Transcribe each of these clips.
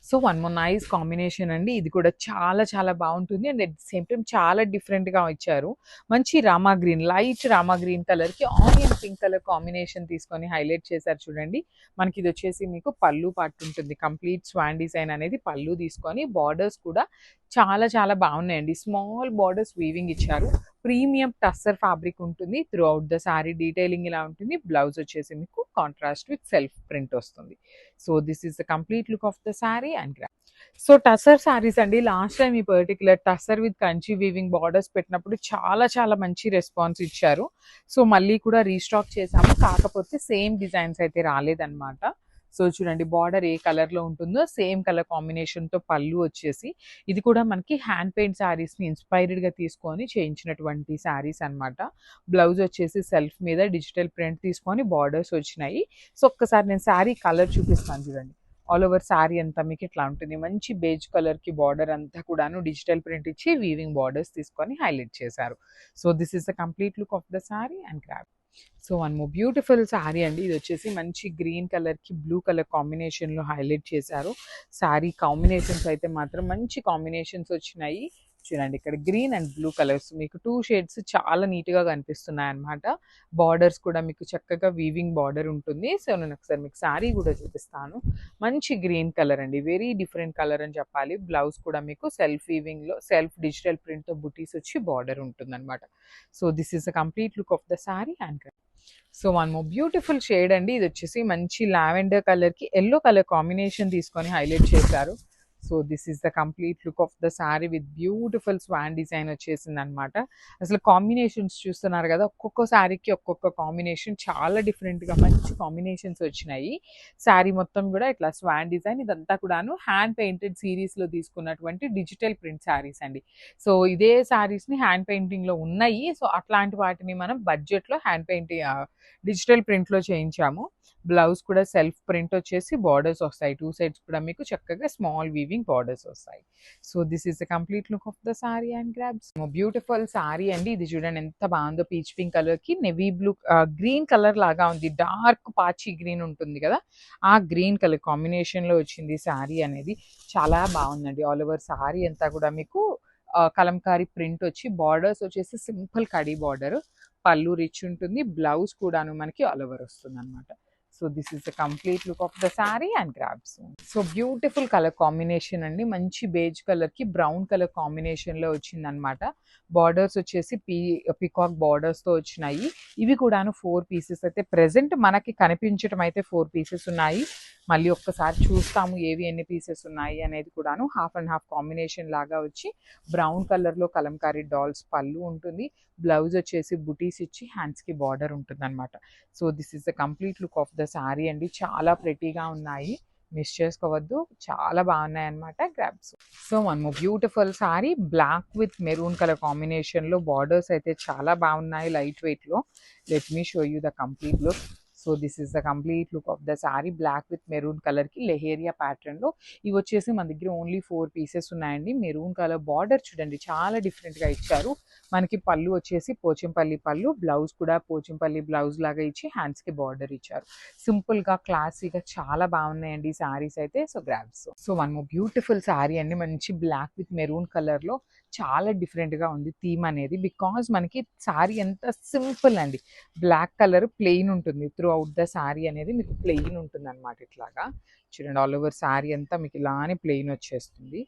So one more nice combination అండి. ఇది కూడా చాలా చాలా బాగుంటుంది and at the same time చాలా డిఫరెంట్గా ఇచ్చారు. మంచి Rama green, light Rama green కలర్కి ఆనియన్ పింక్ కలర్ కాంబినేషన్ తీసుకొని హైలైట్ చేశారు చూడండి. మనకి ఇది వచ్చేసి మీకు పళ్ళు పాటు ఉంటుంది. కంప్లీట్ స్వాన్ డిజైన్ అనేది పళ్ళు తీసుకొని బార్డర్స్ కూడా చాలా చాలా బాగున్నాయండి. స్మాల్ బార్డర్స్ వీవింగ్ ఇచ్చారు. ప్రీమియం టస్సర్ ఫ్యాబ్రిక్ ఉంటుంది. Through out the sari detailing ఇలా ఉంటుంది. బ్లౌజ్ వచ్చేసి మీకు కాంట్రాస్ట్ విత్ సెల్ఫ్ ప్రింట్ వస్తుంది. So this is the complete look of the sari and so tussar saris అండి, లాస్ట్ టైం ఈ particular tussar with Kanchi weaving borders పెట్టినప్పుడు చాలా చాలా మంచి రెస్పాన్స్ ఇచ్చారు. సో మళ్ళీ కూడా రీస్టాక్ చేసాము, కాకపోతే సేమ్ డిజైన్స్ అయితే రాలేదన్నమాట. సో చూడండి, బార్డర్ ఏ కలర్లో ఉంటుందో సేమ్ కలర్ కాంబినేషన్తో పళ్ళు వచ్చేసి, ఇది కూడా మనకి హ్యాండ్ పెయింట్ శారీస్ని ఇన్స్పైర్డ్గా తీసుకొని చేయించినటువంటి శారీస్ అనమాట. బ్లౌజ్ వచ్చేసి సెల్ఫ్ మీద డిజిటల్ ప్రింట్ తీసుకొని బార్డర్స్ వచ్చినాయి. సో ఒక్కసారి నేను శారీ కలర్ చూపిస్తాను చూడండి. ఆల్ ఓవర్ శారీ అంతా మీకు ఇట్లా ఉంటుంది. మంచి బేజ్ కలర్కి బార్డర్ అంతా కూడాను డిజిటల్ ప్రింట్ ఇచ్చి వీవింగ్ బార్డర్స్ తీసుకొని హైలైట్ చేశారు. So this is the complete look of the sari and grab. So one more beautiful sari అండి. ఇది వచ్చేసి మంచి గ్రీన్ కలర్కి బ్లూ కలర్ కాంబినేషన్లో హైలైట్ చేశారు. శారీ కాంబినేషన్స్ అయితే మాత్రం మంచి కాంబినేషన్స్ వచ్చినాయి. చూడండి, ఇక్కడ గ్రీన్ అండ్ బ్లూ కలర్స్ మీకు 2 షేడ్స్ చాలా నీట్గా కనిపిస్తున్నాయి అనమాట. బార్డర్స్ కూడా మీకు చక్కగా వీవింగ్ బార్డర్ ఉంటుంది. సో నేను ఒకసారి మీకు శారీ కూడా చూపిస్తాను. మంచి గ్రీన్ కలర్ అండి, వెరీ డిఫరెంట్ కలర్ అని చెప్పాలి. బ్లౌజ్ కూడా మీకు సెల్ఫ్ వీవింగ్లో సెల్ఫ్ డిజిటల్ ప్రింట్తో బుటీస్ వచ్చి బార్డర్ ఉంటుంది అనమాట. So this is the complete look of the sari and so one more beautiful shade అండి. ఇది వచ్చేసి మంచి లావెండర్ కలర్కి ఎల్లో కలర్ కాంబినేషన్ తీసుకొని హైలైట్ చేశారు. So this is the complete look of the sari with beautiful Schwann design వచ్చేసింది అనమాట. అసలు కాంబినేషన్స్ చూస్తున్నారు కదా, ఒక్కొక్క శారీకి ఒక్కొక్క కాంబినేషన్ చాలా డిఫరెంట్గా మంచి కాంబినేషన్స్ వచ్చినాయి. శారీ మొత్తం కూడా ఇట్లా స్వాన్ డిజైన్, ఇదంతా కూడాను హ్యాండ్ పెయింటెడ్ సిరీస్లో తీసుకున్నటువంటి డిజిటల్ ప్రింట్ శారీస్ అండి. సో ఇదే శారీస్ని హ్యాండ్ పెయింటింగ్లో ఉన్నాయి. సో అట్లాంటి వాటిని మనం బడ్జెట్లో హ్యాండ్ పెయింటింగ్ డిజిటల్ ప్రింట్లో చేయించాము. బ్లౌజ్ కూడా సెల్ఫ్ ప్రింట్ వచ్చేసి బార్డర్స్ వస్తాయి. 2 సైడ్స్ కూడా మీకు చక్కగా స్మాల్ వీవింగ్ బార్డర్స్ వస్తాయి. So this is the complete look of the sorry and grabs. Beautiful sorry అండి. ఇది చూడండి ఎంత బాగుందో, పీచ్ పింక్ కలర్ కి నెవీ బ్లూ గ్రీన్ కలర్ లాగా ఉంది. డార్క్ పాచి గ్రీన్ ఉంటుంది కదా, ఆ గ్రీన్ కలర్ కాంబినేషన్ లో వచ్చింది సారీ అనేది. చాలా బాగుందండి. ఆల్ ఓవర్ సారీ అంతా కూడా మీకు కలంకారీ ప్రింట్ వచ్చి బార్డర్స్ వచ్చేసి సింపుల్ కడీ బార్డర్. పళ్ళు రిచ్ ఉంటుంది. బ్లౌజ్ కూడాను మనకి ఆల్ ఓవర్ వస్తుంది అనమాట. So this is the complete look of the sari and grabs. So beautiful colour combination అండి. మంచి బేజ్ కలర్ కి బ్రౌన్ కలర్ కాంబినేషన్ లో వచ్చింది అనమాట. బార్డర్స్ వచ్చేసి పికాక్ బార్డర్స్ తో వచ్చినాయి. ఇవి కూడాను 4 పీసెస్ అయితే ప్రెసెంట్ మనకి కనిపించడం అయితే 4 పీసెస్ ఉన్నాయి. మళ్ళీ ఒక్కసారి చూస్తాము ఏవి ఎన్ని పీసెస్ ఉన్నాయి అనేది కూడాను. హాఫ్ అండ్ హాఫ్ కాంబినేషన్ లాగా వచ్చి బ్రౌన్ కలర్ లో కలంకారీ డాల్స్ పళ్ళు ఉంటుంది. బ్లౌజ్ వచ్చేసి బుటీస్ ఇచ్చి హ్యాండ్స్ కి బార్డర్ ఉంటుంది అనమాట. So this is the complete look of the sari అండి. చాలా ప్రెటీగా ఉన్నాయి, మిస్ చేసుకోవద్దు, చాలా బాగున్నాయి అనమాట. Grabs. So one more beautiful sari, black with maroon colour combination లో బార్డర్స్ అయితే చాలా బాగున్నాయి లైట్ వెయిట్ లో. Let me show you the complete look. So this is the complete look of the sari. Black with maroon colour కి leheriya pattern లో. ఇవి వచ్చేసి మన దగ్గర ఓన్లీ 4 పీసెస్ ఉన్నాయండి. మెరూన్ కలర్ బార్డర్ చూడండి చాలా డిఫరెంట్ గా ఇచ్చారు. మనకి పళ్ళు వచ్చేసి పోచంపల్లి పళ్ళు, బ్లౌజ్ కూడా పోచంపల్లి బ్లౌజ్ లాగా ఇచ్చి హ్యాండ్స్ కి బార్డర్ ఇచ్చారు. సింపుల్ గా క్లాసీగా చాలా బాగున్నాయండి ఈ శారీస్ అయితే. So grabs. So one more beautiful sari అండి. మంచి బ్లాక్ విత్ మెరూన్ కలర్ లో చాలా డిఫరెంట్ గా ఉంది థీమ్ అనేది. బికాజ్ మనకి శారీ ఎంత సింపుల్ అండి. బ్లాక్ కలర్ ప్లెయిన్ ఉంటుంది. త్రూ అవుట్ ద శారీ అనేది మీకు ప్లెయిన్ ఉంటుంది అనమాట. ఇట్లాగా చూడండి, ఆల్ ఓవర్ శారీ అంతా మీకు ఇలానే ప్లెయిన్ వచ్చేస్తుంది.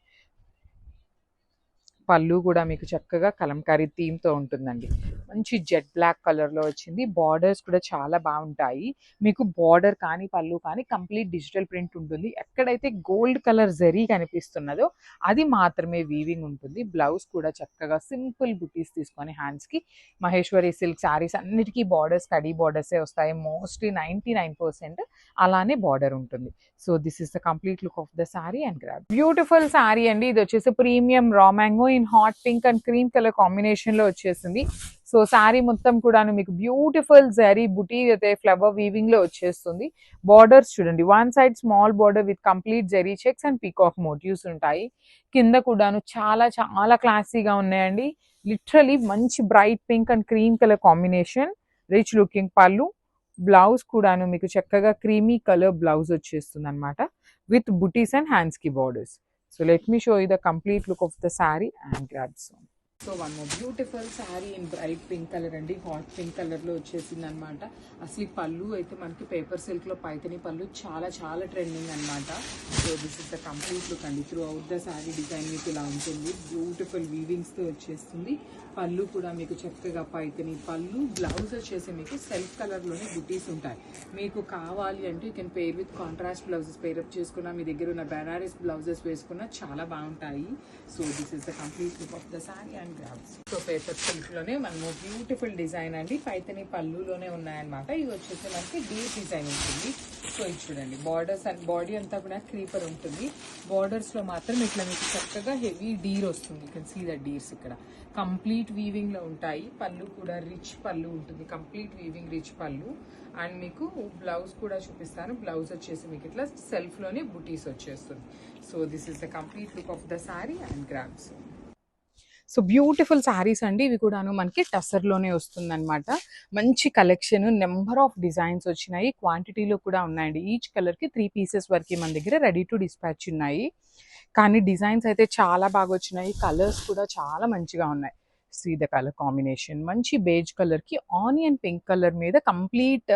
పళ్ళు కూడా మీకు చక్కగా కలంకారీ థీమ్తో ఉంటుందండి. మంచి జెట్ బ్లాక్ కలర్లో వచ్చింది. బార్డర్స్ కూడా చాలా బాగుంటాయి. మీకు బార్డర్ కానీ పళ్ళు కానీ కంప్లీట్ డిజిటల్ ప్రింట్ ఉంటుంది. ఎక్కడైతే గోల్డ్ కలర్ జరీ కనిపిస్తున్నదో అది మాత్రమే వీవింగ్ ఉంటుంది. బ్లౌజ్ కూడా చక్కగా సింపుల్ బుటీస్ తీసుకొని హ్యాండ్స్కి, మహేశ్వరి సిల్క్ శారీస్ అన్నిటికీ బార్డర్స్ కడీ బార్డర్సే వస్తాయి. మోస్ట్లీ 99% అలానే బార్డర్ ఉంటుంది. So this is the complete look of the sari and grab. Beautiful sari అండి. ఇది వచ్చేసి premium raw mango in hot pink and cream colour combination లో వచ్చేసింది. సో శారీ మొత్తం కూడాను మీకు బ్యూటిఫుల్ జరీ బుటీ అయితే ఫ్లవర్ వీవింగ్ లో వచ్చేస్తుంది. బార్డర్స్ చూడండి, one side small border with complete zari checks and peacock motifs ఉంటాయి. కింద కూడాను చాలా చాలా క్లాసీగా ఉన్నాయండి. లిటరలీ మంచి bright pink and cream colour combination. Rich looking పళ్ళు. బ్లౌజ్ కూడాను మీకు చక్కగా క్రీమీ కలర్ బ్లౌజ్ వచ్చేస్తుంది అనమాట. with booties and hands ki borders. So let me show you the complete look of the saree and grab some. So one more beautiful sari in bright pink colour అండి, hot pink కలర్లో వచ్చేసింది అనమాట. అసలు ఈ పళ్ళు అయితే మనకి పేపర్ సిల్క్లో పైతని పళ్ళు చాలా చాలా ట్రెండింగ్ అనమాట. So this is the complete look అండి. Throughout the sari design మీకు ఇలా ఉంటుంది, బ్యూటిఫుల్ వీవింగ్స్తో వచ్చేస్తుంది. పళ్ళు కూడా మీకు చక్కగా పైతని పళ్ళు. బ్లౌజ్ వచ్చేసి మీకు సెల్ఫ్ కలర్లోనే బుటీస్ ఉంటాయి. మీకు కావాలి అంటే you can pair with contrast blouses pair up చేసుకున్నా, మీ దగ్గర ఉన్న బెనారస్ బ్లౌజెస్ వేసుకున్నా చాలా బాగుంటాయి. So this is the complete look of the sari and grabs. So paper సిల్క్లోనే మనము బ్యూటిఫుల్ డిజైన్ అండి, పైతని పళ్ళులోనే ఉన్నాయన్నమాట. ఇవి వచ్చేసి మనకి డీప్ డిజైన్ ఉంటుంది. సో ఇది చూడండి, బార్డర్స్ అండ్ బాడీ అంతా కూడా క్రీపర్ ఉంటుంది. బార్డర్స్లో మాత్రం ఇట్లా మీకు చక్కగా హెవీ డీర్ వస్తుంది. You can see the deers ఇక్కడ కంప్లీట్ వీవింగ్లో ఉంటాయి. పళ్ళు కూడా రిచ్ పళ్ళు ఉంటుంది, కంప్లీట్ వీవింగ్ రిచ్ పళ్ళు. అండ్ మీకు బ్లౌజ్ కూడా చూపిస్తాను. బ్లౌజ్ వచ్చేసి మీకు ఇట్లా సెల్ఫ్లోనే బుటీస్ వచ్చేస్తుంది. So this is the complete look of the sari and grabs. So beautiful saris అండి, ఇవి కూడాను మనకి టస్సర్లోనే వస్తుంది అనమాట. మంచి కలెక్షన్, నెంబర్ ఆఫ్ డిజైన్స్ వచ్చినాయి, క్వాంటిటీలో కూడా ఉన్నాయండి. ఈచ్ కలర్కి 3 పీసెస్ వరకు మన దగ్గర రెడీ టు డిస్పాచ్ ఉన్నాయి. కానీ డిజైన్స్ అయితే చాలా బాగా వచ్చినాయి, కలర్స్ కూడా చాలా మంచిగా ఉన్నాయి. సీ ద కలర్ కాంబినేషన్, మంచి బేజ్ కలర్కి ఆనియన్ పింక్ కలర్ మీద కంప్లీట్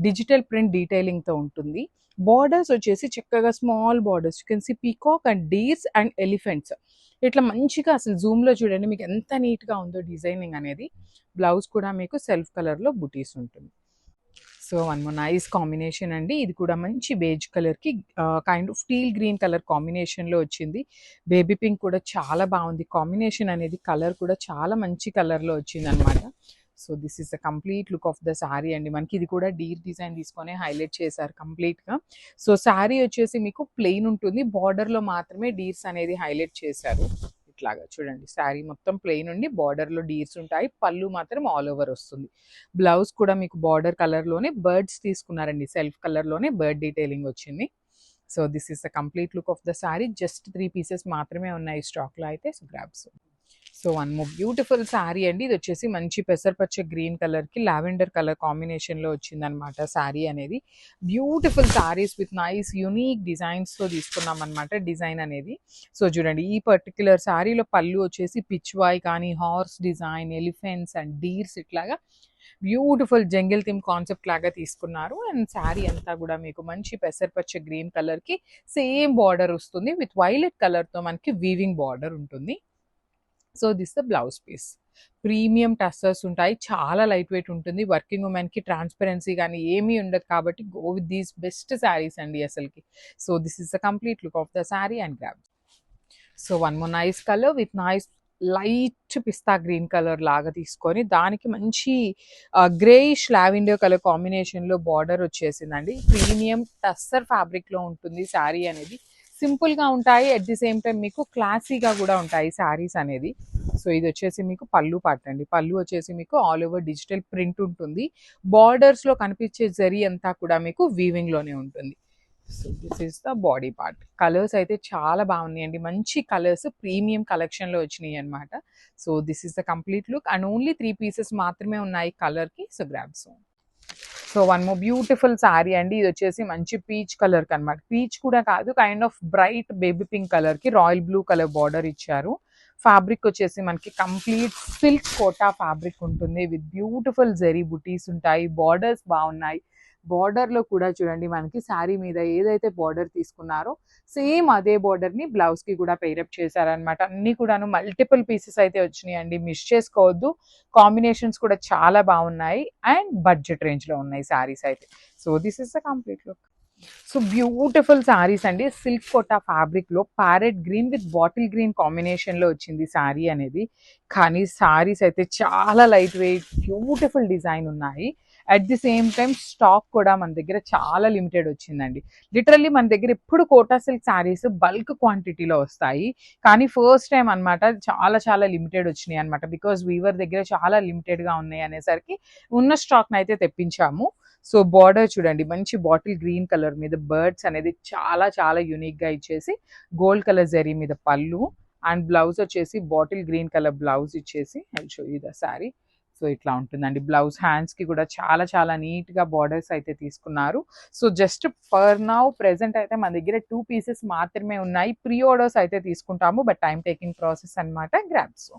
డిజిటల్ ప్రింట్ డీటెయిలింగ్తో ఉంటుంది. బార్డర్స్ వచ్చేసి చక్కగా small borders, you can see peacock and deers and elephants. ఇట్లా మంచిగా అసలు జూమ్లో చూడండి మీకు ఎంత నీట్గా ఉందో డిజైనింగ్ అనేది. బ్లౌజ్ కూడా మీకు సెల్ఫ్ కలర్లో బుటీస్ ఉంటుంది. So one more nice combination అండి, ఇది కూడా మంచి బేజ్ కలర్కి kind of teal green colour కాంబినేషన్లో వచ్చింది. బేబీ పింక్ కూడా చాలా బాగుంది కాంబినేషన్ అనేది, కలర్ కూడా చాలా మంచి కలర్లో వచ్చింది అనమాట. So this is the complete look of the sari అండి. మనకి ఇది కూడా డీర్ డిజైన్ తీసుకొని హైలైట్ చేశారు కంప్లీట్గా. సో శారీ వచ్చేసి మీకు ప్లెయిన్ ఉంటుంది, బార్డర్లో మాత్రమే డీర్స్ అనేది హైలైట్ చేశారు. ఇట్లాగా చూడండి, శారీ మొత్తం ప్లెయిన్ ఉండి బార్డర్లో డీర్స్ ఉంటాయి, పళ్ళు మాత్రం ఆల్ ఓవర్ వస్తుంది. బ్లౌజ్ కూడా మీకు బార్డర్ కలర్లోనే బర్డ్స్ తీసుకున్నారండి, సెల్ఫ్ కలర్లోనే బర్డ్ డీటెయిలింగ్ వచ్చింది. So this is the complete look of the sari. Just 3 pieces మాత్రమే ఉన్నాయి స్టాక్లో అయితే. So grabs. So one more beautiful sari అండి, ఇది వచ్చేసి మంచి పెసరపచ్చ గ్రీన్ కలర్కి లావెండర్ కలర్ కాంబినేషన్లో వచ్చిందనమాట శారీ అనేది. Beautiful saris with nice unique డిజైన్స్తో తీసుకున్నాం అనమాట డిజైన్ అనేది. సో చూడండి, ఈ పర్టిక్యులర్ శారీలో పళ్ళు వచ్చేసి పిచ్వాయ్ కానీ horse design, elephants and deers ఇట్లాగా బ్యూటిఫుల్ జంగిల్ థీమ్ కాన్సెప్ట్ లాగా తీసుకున్నారు. అండ్ శారీ అంతా కూడా మీకు మంచి పెసరపచ్చ గ్రీన్ కలర్కి సేమ్ బార్డర్ వస్తుంది, విత్ వైలెట్ కలర్తో మనకి వీవింగ్ బార్డర్ ఉంటుంది. So this the blouse piece. Premium tussars ఉంటాయి, చాలా లైట్ వెయిట్ ఉంటుంది. వర్కింగ్ ఉమెన్కి ట్రాన్స్పరెన్సీ కానీ ఏమీ ఉండదు కాబట్టి go with these best saris అండి అసలుకి. So this is the complete look of the sari and grab. So one more nice colour with nice light pista green colour లాగా తీసుకొని దానికి మంచి గ్రేయిష్ లావెండర్ కలర్ కాంబినేషన్లో బార్డర్ వచ్చేసిందండి. ప్రీమియం టస్సర్ ఫ్యాబ్రిక్లో ఉంటుంది శారీ అనేది. సింపుల్గా ఉంటాయి, అట్ ది సేమ్ టైం మీకు క్లాసీగా కూడా ఉంటాయి శారీస్ అనేది. సో ఇది వచ్చేసి మీకు పళ్ళు పార్ట్ అండి. పళ్ళు వచ్చేసి మీకు ఆల్ ఓవర్ డిజిటల్ ప్రింట్ ఉంటుంది. బార్డర్స్లో కనిపించే జరీ అంతా కూడా మీకు వీవింగ్లోనే ఉంటుంది. So this is the body part. Colours అయితే చాలా బాగున్నాయండి, మంచి కలర్స్ ప్రీమియం కలెక్షన్లో వచ్చినాయి అనమాట. So this is the complete look and only 3 pieces మాత్రమే ఉన్నాయి కలర్కి. So grabs. So one more beautiful sari అండి, ఇది వచ్చేసి మంచి పీచ్ కలర్కి అనమాట. పీచ్ కూడా కాదు, kind of bright baby pink కలర్కి రాయల్ బ్లూ కలర్ బార్డర్ ఇచ్చారు. ఫ్యాబ్రిక్ వచ్చేసి మనకి కంప్లీట్ సిల్క్ కోటా ఫ్యాబ్రిక్ ఉంటుంది, విత్ బ్యూటిఫుల్ జెరీ బుటీస్ ఉంటాయి. బార్డర్స్ బాగున్నాయి. బార్డర్లో కూడా చూడండి మనకి శారీ మీద ఏదైతే బార్డర్ తీసుకున్నారో సేమ్ అదే బార్డర్ని బ్లౌజ్కి కూడా పేరప్ చేశారనమాట. అన్నీ కూడాను మల్టిపుల్ పీసెస్ అయితే వచ్చినాయి అండి, మిస్ చేసుకోవద్దు. కాంబినేషన్స్ కూడా చాలా బాగున్నాయి అండ్ బడ్జెట్ రేంజ్లో ఉన్నాయి శారీస్ అయితే. So this is the complete look. So beautiful saris అండి, సిల్క్ కోటా ఫ్యాబ్రిక్లో parrot green with bottle green కాంబినేషన్లో వచ్చింది శారీ అనేది. కానీ శారీస్ అయితే చాలా లైట్ వెయిట్, బ్యూటిఫుల్ డిజైన్ ఉన్నాయి. At the same time stock కూడా మన దగ్గర చాలా లిమిటెడ్ వచ్చిందండి. లిటరల్లీ మన దగ్గర ఎప్పుడు కోటా సిల్క్ శారీస్ బల్క్ క్వాంటిటీలో వస్తాయి, కానీ ఫస్ట్ టైం అనమాట చాలా చాలా లిమిటెడ్ వచ్చినాయి అనమాట. బికాజ్ వీవర్ దగ్గర చాలా లిమిటెడ్గా ఉన్నాయి అనేసరికి ఉన్న స్టాక్ని అయితే తెప్పించాము. సో బార్డర్ చూడండి, మంచి బాటిల్ గ్రీన్ కలర్ మీద బర్డ్స్ అనేది చాలా చాలా యూనిక్గా ఇచ్చేసి గోల్డ్ కలర్ జరీ మీద పళ్ళు అండ్ బ్లౌజ్ వచ్చేసి బాటిల్ గ్రీన్ కలర్ బ్లౌజ్ ఇచ్చేసి I show you the sari. So ఇట్లా ఉంటుందండి. బ్లౌజ్ హ్యాండ్స్కి కూడా చాలా చాలా నీట్గా బార్డర్స్ అయితే తీసుకున్నారు. So just for now present అయితే మన దగ్గర 2 పీసెస్ మాత్రమే ఉన్నాయి. ప్రీ ఆర్డర్స్ అయితే తీసుకుంటాము, బట్ టైం టేకింగ్ ప్రాసెస్ అనమాట. Grabs.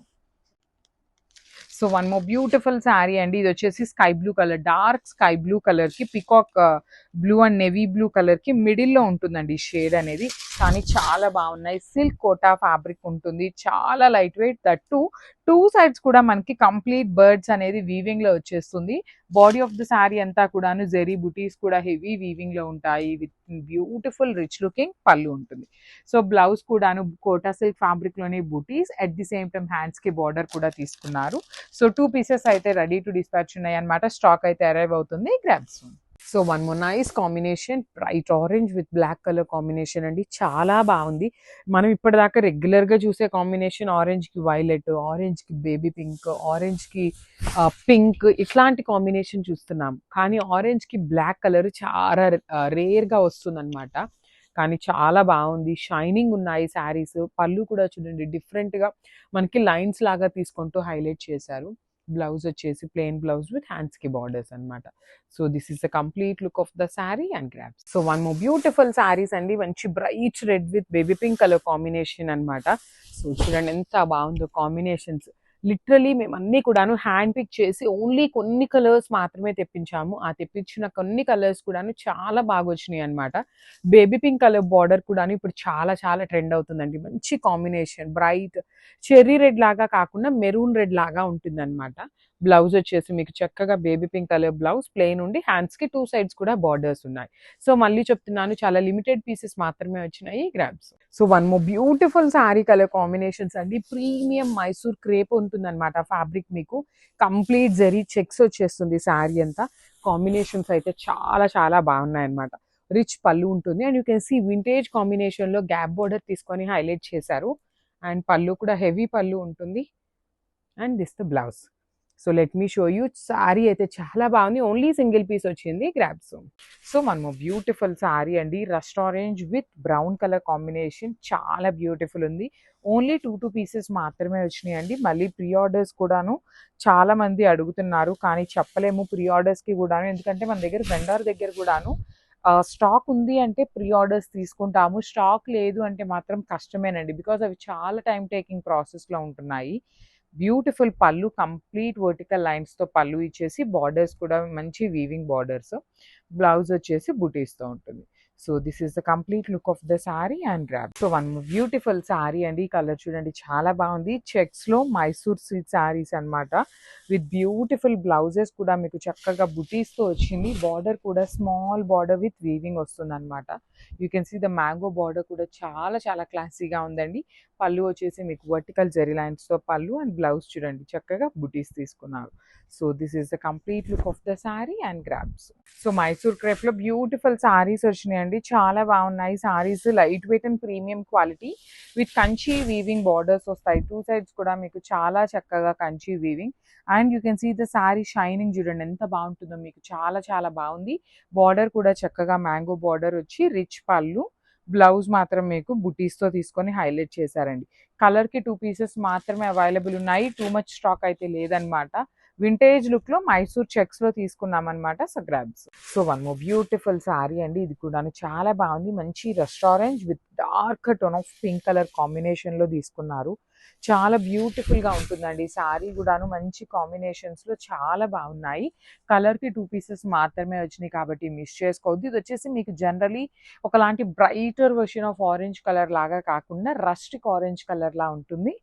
So one more beautiful sari అండి. ఇది వచ్చేసి sky blue colour, dark sky blue colour కి peacock blue and navy blue colour కి మిడిల్ లో ఉంటుందండి షేడ్ అనేది. కానీ చాలా బాగున్నాయి. సిల్క్ కోటా ఫ్యాబ్రిక్ ఉంటుంది, చాలా light wait. That two sides కూడా మనకి కంప్లీట్ బర్డ్స్ అనేది వీవింగ్ లో వచ్చేస్తుంది. బాడీ ఆఫ్ ద శారీ అంతా కూడాను జెరీ బుటీస్ కూడా హెవీ వీవింగ్ లో ఉంటాయి. విత్ బ్యూటిఫుల్ రిచ్ లుకింగ్ పళ్ళు ఉంటుంది. సో బ్లౌజ్ కూడాను కోటా సిల్క్ ఫ్యాబ్రిక్ లోనే butis, at the same time hands కి బార్డర్ కూడా తీసుకున్నారు. సో 2 పీసెస్ అయితే రెడీ టు డిస్పాచ్ ఉన్నాయి అనమాట. స్టాక్ అయితే అరైవ్ అవుతుంది. Grabs. So one more nice combination, bright orange with black colour combination అండి. చాలా బాగుంది. మనం ఇప్పటిదాకా రెగ్యులర్గా చూసే కాంబినేషన్ ఆరెంజ్కి వైలెట్, ఆరెంజ్కి బేబీ పింక్, ఆరెంజ్కి పింక్, ఇట్లాంటి కాంబినేషన్ చూస్తున్నాం. కానీ ఆరెంజ్కి బ్లాక్ కలర్ చాలా రేర్గా వస్తుంది అనమాట. కానీ చాలా బాగుంది. షైనింగ్ ఉన్నాయి శారీస్. పళ్ళు కూడా చూడండి డిఫరెంట్గా మనకి లైన్స్ లాగా తీసుకుంటూ హైలైట్ చేశారు. బ్లౌజ్ వచ్చేసి ప్లెయిన్ బ్లౌజ్ విత్ హ్యాండ్స్ కి బార్డర్స్ అనమాట. So this is the complete look of the sari and grabs. So one more beautiful saris అండి. మంచి bright red with baby pink colour combination అనమాట. సో చూడండి ఎంత బాగుందో కాంబినేషన్స్. లిటరలీ మేము అన్ని కూడాను హ్యాండ్ పిక్ చేసి ఓన్లీ కొన్ని కలర్స్ మాత్రమే తెప్పించాము. ఆ తెప్పించిన కొన్ని కలర్స్ కూడాను చాలా బాగా వచ్చినాయి అనమాట. బేబీ పింక్ కలర్ బార్డర్ కూడాను ఇప్పుడు చాలా చాలా ట్రెండ్ అవుతుందండి. మంచి కాంబినేషన్, బ్రైట్ చెర్రీ రెడ్ లాగా కాకుండా మెరూన్ రెడ్ లాగా ఉంటుంది అనమాట. బ్లౌజ్ వచ్చేసి మీకు చక్కగా baby pink colour blouse plain ఉండి హ్యాండ్స్ కి 2 సైడ్స్ కూడా బార్డర్స్ ఉన్నాయి. సో మళ్ళీ చెప్తున్నాను, చాలా లిమిటెడ్ పీసెస్ మాత్రమే వచ్చినాయి. Grabs. So one more beautiful sari colour combinations అండి. ప్రీమియం మైసూర్ క్రేప్ ఉంటుంది అనమాట ఫ్యాబ్రిక్. మీకు కంప్లీట్ జరీ చెక్స్ వచ్చేస్తుంది శారీ అంతా. కాంబినేషన్స్ అయితే చాలా చాలా బాగున్నాయి అనమాట. రిచ్ పళ్ళు ఉంటుంది and you can see vintage combination లో గ్యాప్ బోర్డర్ తీసుకొని హైలైట్ చేశారు. అండ్ పళ్ళు కూడా హెవీ పళ్ళు ఉంటుంది. And this the blouse. So let me show you. Sari అయితే చాలా బాగుంది. ఓన్లీ సింగిల్ పీస్ వచ్చింది. గ్రాబ్స్. సో మనము బ్యూటిఫుల్ శారీ అండి. Rust orange with brown colour combination చాలా బ్యూటిఫుల్ ఉంది. ఓన్లీ 2 పీసెస్ మాత్రమే వచ్చినాయి అండి. మళ్ళీ ప్రీ ఆర్డర్స్ కూడాను చాలా మంది అడుగుతున్నారు, కానీ చెప్పలేము ప్రీ ఆర్డర్స్కి కూడాను. ఎందుకంటే మన దగ్గర వెండర్ దగ్గర కూడాను స్టాక్ ఉంది అంటే ప్రీ ఆర్డర్స్ తీసుకుంటాము. స్టాక్ లేదు అంటే మాత్రం కష్టమేనండి. బికాజ్ అవి చాలా టైం టేకింగ్ ప్రాసెస్లో ఉంటున్నాయి. బ్యూటిఫుల్ పళ్ళు, కంప్లీట్ వర్టికల్ లైన్స్తో పళ్ళు ఇచ్చేసి బార్డర్స్ కూడా మంచి వీవింగ్ బార్డర్స్. బ్లౌజ్ వచ్చేసి బుటీస్తో ఉంటుంది. So this is the complete look of the sari and grab. So one beautiful sari అండి. కలర్ చూడండి చాలా బాగుంది. చెక్స్లో మైసూర్ సిల్క్ శారీస్ అనమాట. విత్ బ్యూటిఫుల్ బ్లౌజెస్ కూడా మీకు చక్కగా బుటీస్తో వచ్చింది. బార్డర్ కూడా స్మాల్ బార్డర్ విత్ వీవింగ్ వస్తుంది అనమాట. You can see the mango border కూడా చాలా చాలా క్లాసీగా ఉందండి. పళ్ళు వచ్చేసి మీకు వర్టికల్ జెరీ లైన్స్తో పళ్ళు అండ్ బ్లౌజ్ చూడండి చక్కగా బుటీస్ తీసుకున్నారు. So this is the complete look of the sari and grabs. So Mysore క్రేప్లో బ్యూటిఫుల్ శారీస్ వచ్చినాయండి. చాలా బాగున్నాయి saris. Light weight and premium quality with Kanchi weaving borders వస్తాయి. 2 సైడ్స్ కూడా మీకు చాలా చక్కగా Kanchi weaving. And you can see the sari shining చూడండి ఎంత బాగుంటుందో. మీకు చాలా చాలా బాగుంది. బార్డర్ కూడా చక్కగా మ్యాంగో బార్డర్ వచ్చి రిచ్ పళ్ళు, బ్లౌజ్ మాత్రం మీకు బుటీస్తో తీసుకొని హైలైట్ చేశారండి. కలర్కి 2 పీసెస్ మాత్రమే అవైలబుల్ ఉన్నాయి. టూ మచ్ స్టాక్ అయితే లేదనమాట. వింటేజ్ లుక్లో మైసూర్ చెక్స్లో తీసుకున్నాం అనమాట. So grabs. So one more beautiful sari అండి. ఇది కూడా చాలా బాగుంది. మంచి restaurant with dark tone of pink colour కాంబినేషన్లో తీసుకున్నారు. చాలా బ్యూటిఫుల్గా ఉంటుందండి. శారీ కూడాను మంచి కాంబినేషన్స్లో చాలా బాగున్నాయి. కలర్కి 2 పీసెస్ మాత్రమే వచ్చినాయి కాబట్టి మిస్ చేసుకోవద్దు. ఇది వచ్చేసి మీకు జనరలీ ఒకలాంటి brighter version of orange colour లాగా కాకుండా రస్టిక్ ఆరెంజ్ కలర్ లా ఉంటుంది.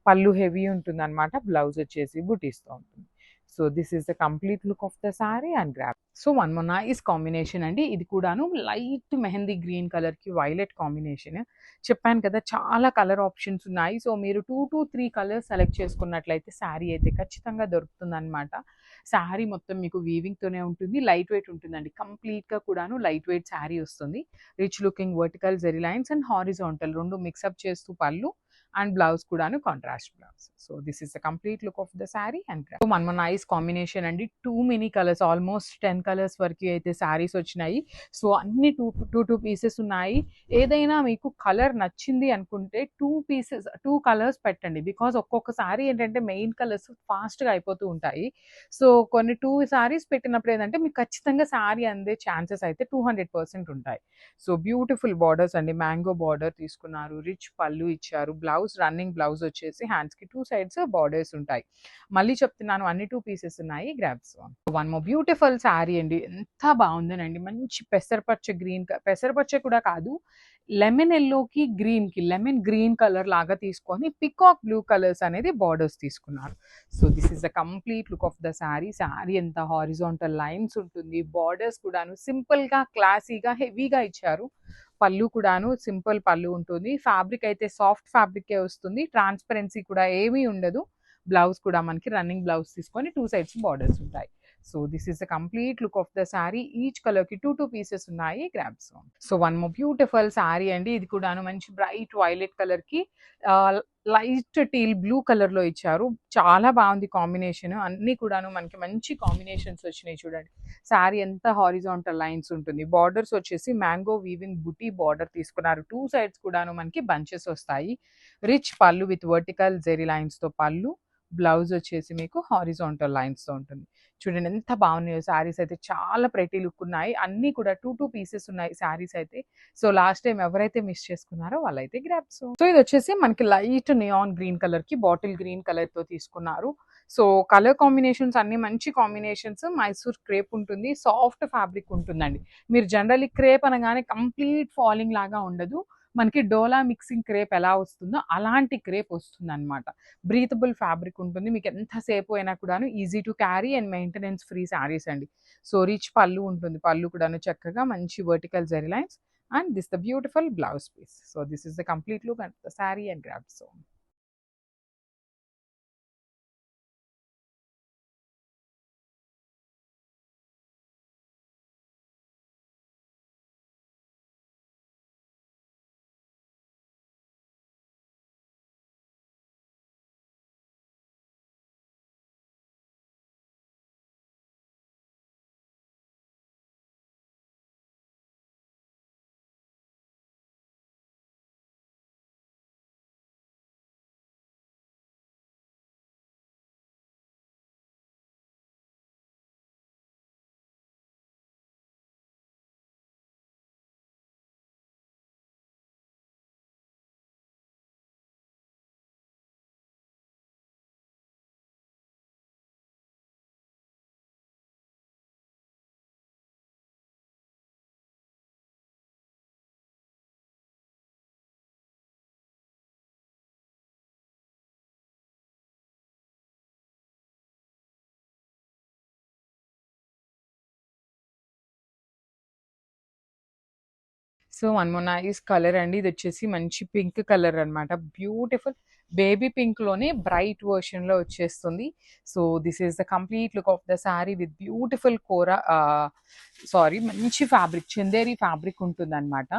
పళ్ళు హెవీ ఉంటుంది అనమాట. బ్లౌజ్ వచ్చేసి బుటీస్తో ఉంటుంది. So this is the complete look of the sari and grab. So one more nice combination అండి. ఇది కూడాను లైట్ మెహందీ గ్రీన్ కలర్కి వైలెట్ కాంబినేషన్. చెప్పాను కదా చాలా కలర్ ఆప్షన్స్ ఉన్నాయి. సో మీరు 2 to 3 కలర్స్ సెలెక్ట్ చేసుకున్నట్లయితే శారీ అయితే ఖచ్చితంగా దొరుకుతుంది అనమాట. శారీ మొత్తం మీకు వీవింగ్తోనే ఉంటుంది. లైట్ వెయిట్ ఉంటుందండి. కంప్లీట్గా కూడాను లైట్ వెయిట్ శారీ వస్తుంది. Rich looking vertical zari lines and horizontal రెండు మిక్సప్ చేస్తూ పళ్ళు అండ్ బ్లౌజ్ కూడాను contrast blouse. So this is the complete look of the sari and one more nice combination అండి. Too many colours, almost 10 colours వరకు అయితే శారీస్ వచ్చినాయి. So అన్ని టూ పీసెస్ ఉన్నాయి. ఏదైనా మీకు కలర్ నచ్చింది అనుకుంటే టూ కలర్స్ పెట్టండి. బికాస్ ఒక్కొక్కసారి ఏంటంటే మెయిన్ కలర్స్ ఫాస్ట్గా అయిపోతూ ఉంటాయి. సో కొన్ని 2 శారీస్ పెట్టినప్పుడు ఏంటంటే మీకు ఖచ్చితంగా శారీ అందే ఛాన్సెస్ అయితే 200% ఉంటాయి. సో బ్యూటిఫుల్ బార్డర్స్ అండి. మ్యాంగో బార్డర్ తీసుకున్నారు, రిచ్ పళ్ళు ఇచ్చారు, బ్లౌజ్ రన్నింగ్ బ్లౌజ్ వచ్చేసి హ్యాండ్స్కి 2 సైడ్స్ బార్డర్స్ ఉంటాయి. మళ్ళీ చెప్తున్నాను, అన్ని 2 పీసెస్ ఉన్నాయి. Grabs one more beautiful sari అండి. ఎంత బాగుందనండి. మంచి పెసరపచ్చ గ్రీన్, పెసరపచ్చ కూడా కాదు, లెమన్ ఎల్లోకి గ్రీన్కి లెమన్ గ్రీన్ కలర్ లాగా తీసుకొని పికాక్ బ్లూ కలర్స్ అనేది బార్డర్స్ తీసుకున్నారు. So this is the complete look of the sari. Sari ఎంత హారిజాంటల్ లైన్స్ ఉంటుంది, బార్డర్స్ కూడాను సింపుల్గా క్లాసీగా హెవీగా ఇచ్చారు. పళ్ళు కూడాను సింపుల్ పళ్ళు ఉంటుంది. ఫ్యాబ్రిక్ అయితే సాఫ్ట్ ఫ్యాబ్రికే వస్తుంది, ట్రాన్స్పరెన్సీ కూడా ఏమీ ఉండదు. బ్లౌజ్ కూడా మనకి రన్నింగ్ బ్లౌజ్ తీసుకొని 2 సైడ్స్ బార్డర్స్ ఉంటాయి. So this is the complete look of the sari. Each colour కి టూ పీసెస్ ఉన్నాయి. Grabs. So one more beautiful sari అండి. ఇది కూడాను మంచి బ్రైట్ వైలెట్ కలర్ కి లైట్ టీల్ బ్లూ కలర్ లో ఇచ్చారు. చాలా బాగుంది కాంబినేషన్. అన్ని కూడాను మనకి మంచి కాంబినేషన్స్ వచ్చినాయి. చూడండి శారీ ఎంత హారిజాంటల్ లైన్స్ ఉంటుంది. బార్డర్స్ వచ్చేసి మ్యాంగో వీవింగ్ బుటీ బార్డర్ తీసుకున్నారు. 2 సైడ్స్ కూడాను మనకి బంచెస్ వస్తాయి. రిచ్ పళ్ళు విత్ వర్టికల్ జెరీ లైన్స్ తో పళ్ళు. బ్లౌజ్ వచ్చేసి మీకు హారిజాంటల్ లైన్స్ తో ఉంటుంది. చూడండి ఎంత బాగున్నాయో శారీస్ అయితే. చాలా ప్రెటీ లుక్ ఉన్నాయి. అన్ని కూడా టూ పీసెస్ ఉన్నాయి శారీస్ అయితే. సో లాస్ట్ టైం ఎవరైతే మిస్ చేసుకున్నారో వాళ్ళైతే గ్రాబ్స్. సో ఇది వచ్చేసి మనకి లైట్ నియాన్ గ్రీన్ కలర్ కి బాటిల్ గ్రీన్ కలర్ తో తీసుకున్నారు. సో కలర్ కాంబినేషన్స్ అన్ని మంచి కాంబినేషన్స్. మైసూర్ క్రేప్ ఉంటుంది, సాఫ్ట్ ఫ్యాబ్రిక్ ఉంటుందండి. మీరు జనరల్లీ క్రేప్ అనగానే కంప్లీట్ ఫాలింగ్ లాగా ఉండదు. మనకి డోలా మిక్సింగ్ క్రేప్ ఎలా వస్తుందో అలాంటి క్రేప్ వస్తుంది అనమాట. బ్రీతబుల్ ఫ్యాబ్రిక్ ఉంటుంది. మీకు ఎంతసేపు అయినా కూడాను easy to carry and maintenance free saris అండి. సో రిచ్ పళ్ళు ఉంటుంది. పళ్ళు కూడాను చక్కగా మంచి vertical zari lines and this the beautiful blouse piece. So this is the complete look and the sari and grab. So so one more nice colour అండి. ఇది వచ్చేసి మంచి పింక్ కలర్ అనమాట. బ్యూటిఫుల్ బేబీ పింక్ లోనే బ్రైట్ వర్షన్ లో వచ్చేస్తుంది. So this is the complete look of the sari with beautiful కోరా మంచి fabric, Chanderi fabric ఉంటుంది అనమాట.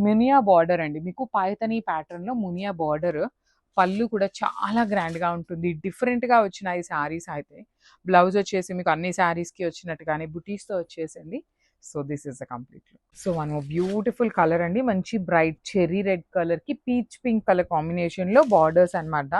మునియా బార్డర్ అండి. మీకు పైతనీ ప్యాటర్న్ లో మునియా బార్డర్. పళ్ళు కూడా చాలా గ్రాండ్ గా ఉంటుంది. డిఫరెంట్ గా వచ్చినాయి శారీస్ అయితే. బ్లౌజ్ వచ్చేసి మీకు అన్ని శారీస్ కి వచ్చినట్టుగానే బుటీస్ తో వచ్చేసింది. So this is the complete look. So one beautiful colour అండి. మంచి బ్రైట్ చెర్రీ రెడ్ కలర్ కి పీచ్ పింక్ కలర్ కాంబినేషన్ లో బార్డర్స్ అన్నమాట.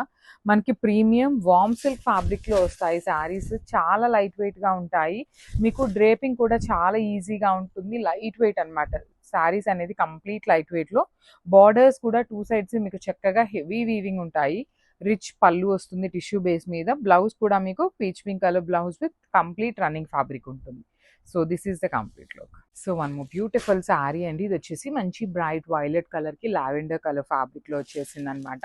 మనకి ప్రీమియం వామ్ సిల్క్ ఫ్యాబ్రిక్ లో వస్తాయి శారీస్. చాలా లైట్ వెయిట్ గా ఉంటాయి. మీకు డ్రేపింగ్ కూడా చాలా ఈజీగా ఉంటుంది. లైట్ వెయిట్ అన్నమాట శారీస్ అనేది. కంప్లీట్ లైట్ వెయిట్ లో బార్డర్స్ కూడా 2 సైడ్స్ మీకు చక్కగా హెవీ వీవింగ్ ఉంటాయి. రిచ్ పళ్ళు వస్తుంది టిష్యూ బేస్ మీద. బ్లౌజ్ కూడా మీకు peach pink colour blouse with complete running fabric ఉంటుంది. So this is the complete look. So one more beautiful sari అండి. ఇది వచ్చేసి మంచి బ్రైట్ వైలెట్ కలర్ కి లావెండర్ కలర్ ఫ్యాబ్రిక్ లో వచ్చేసింది అనమాట.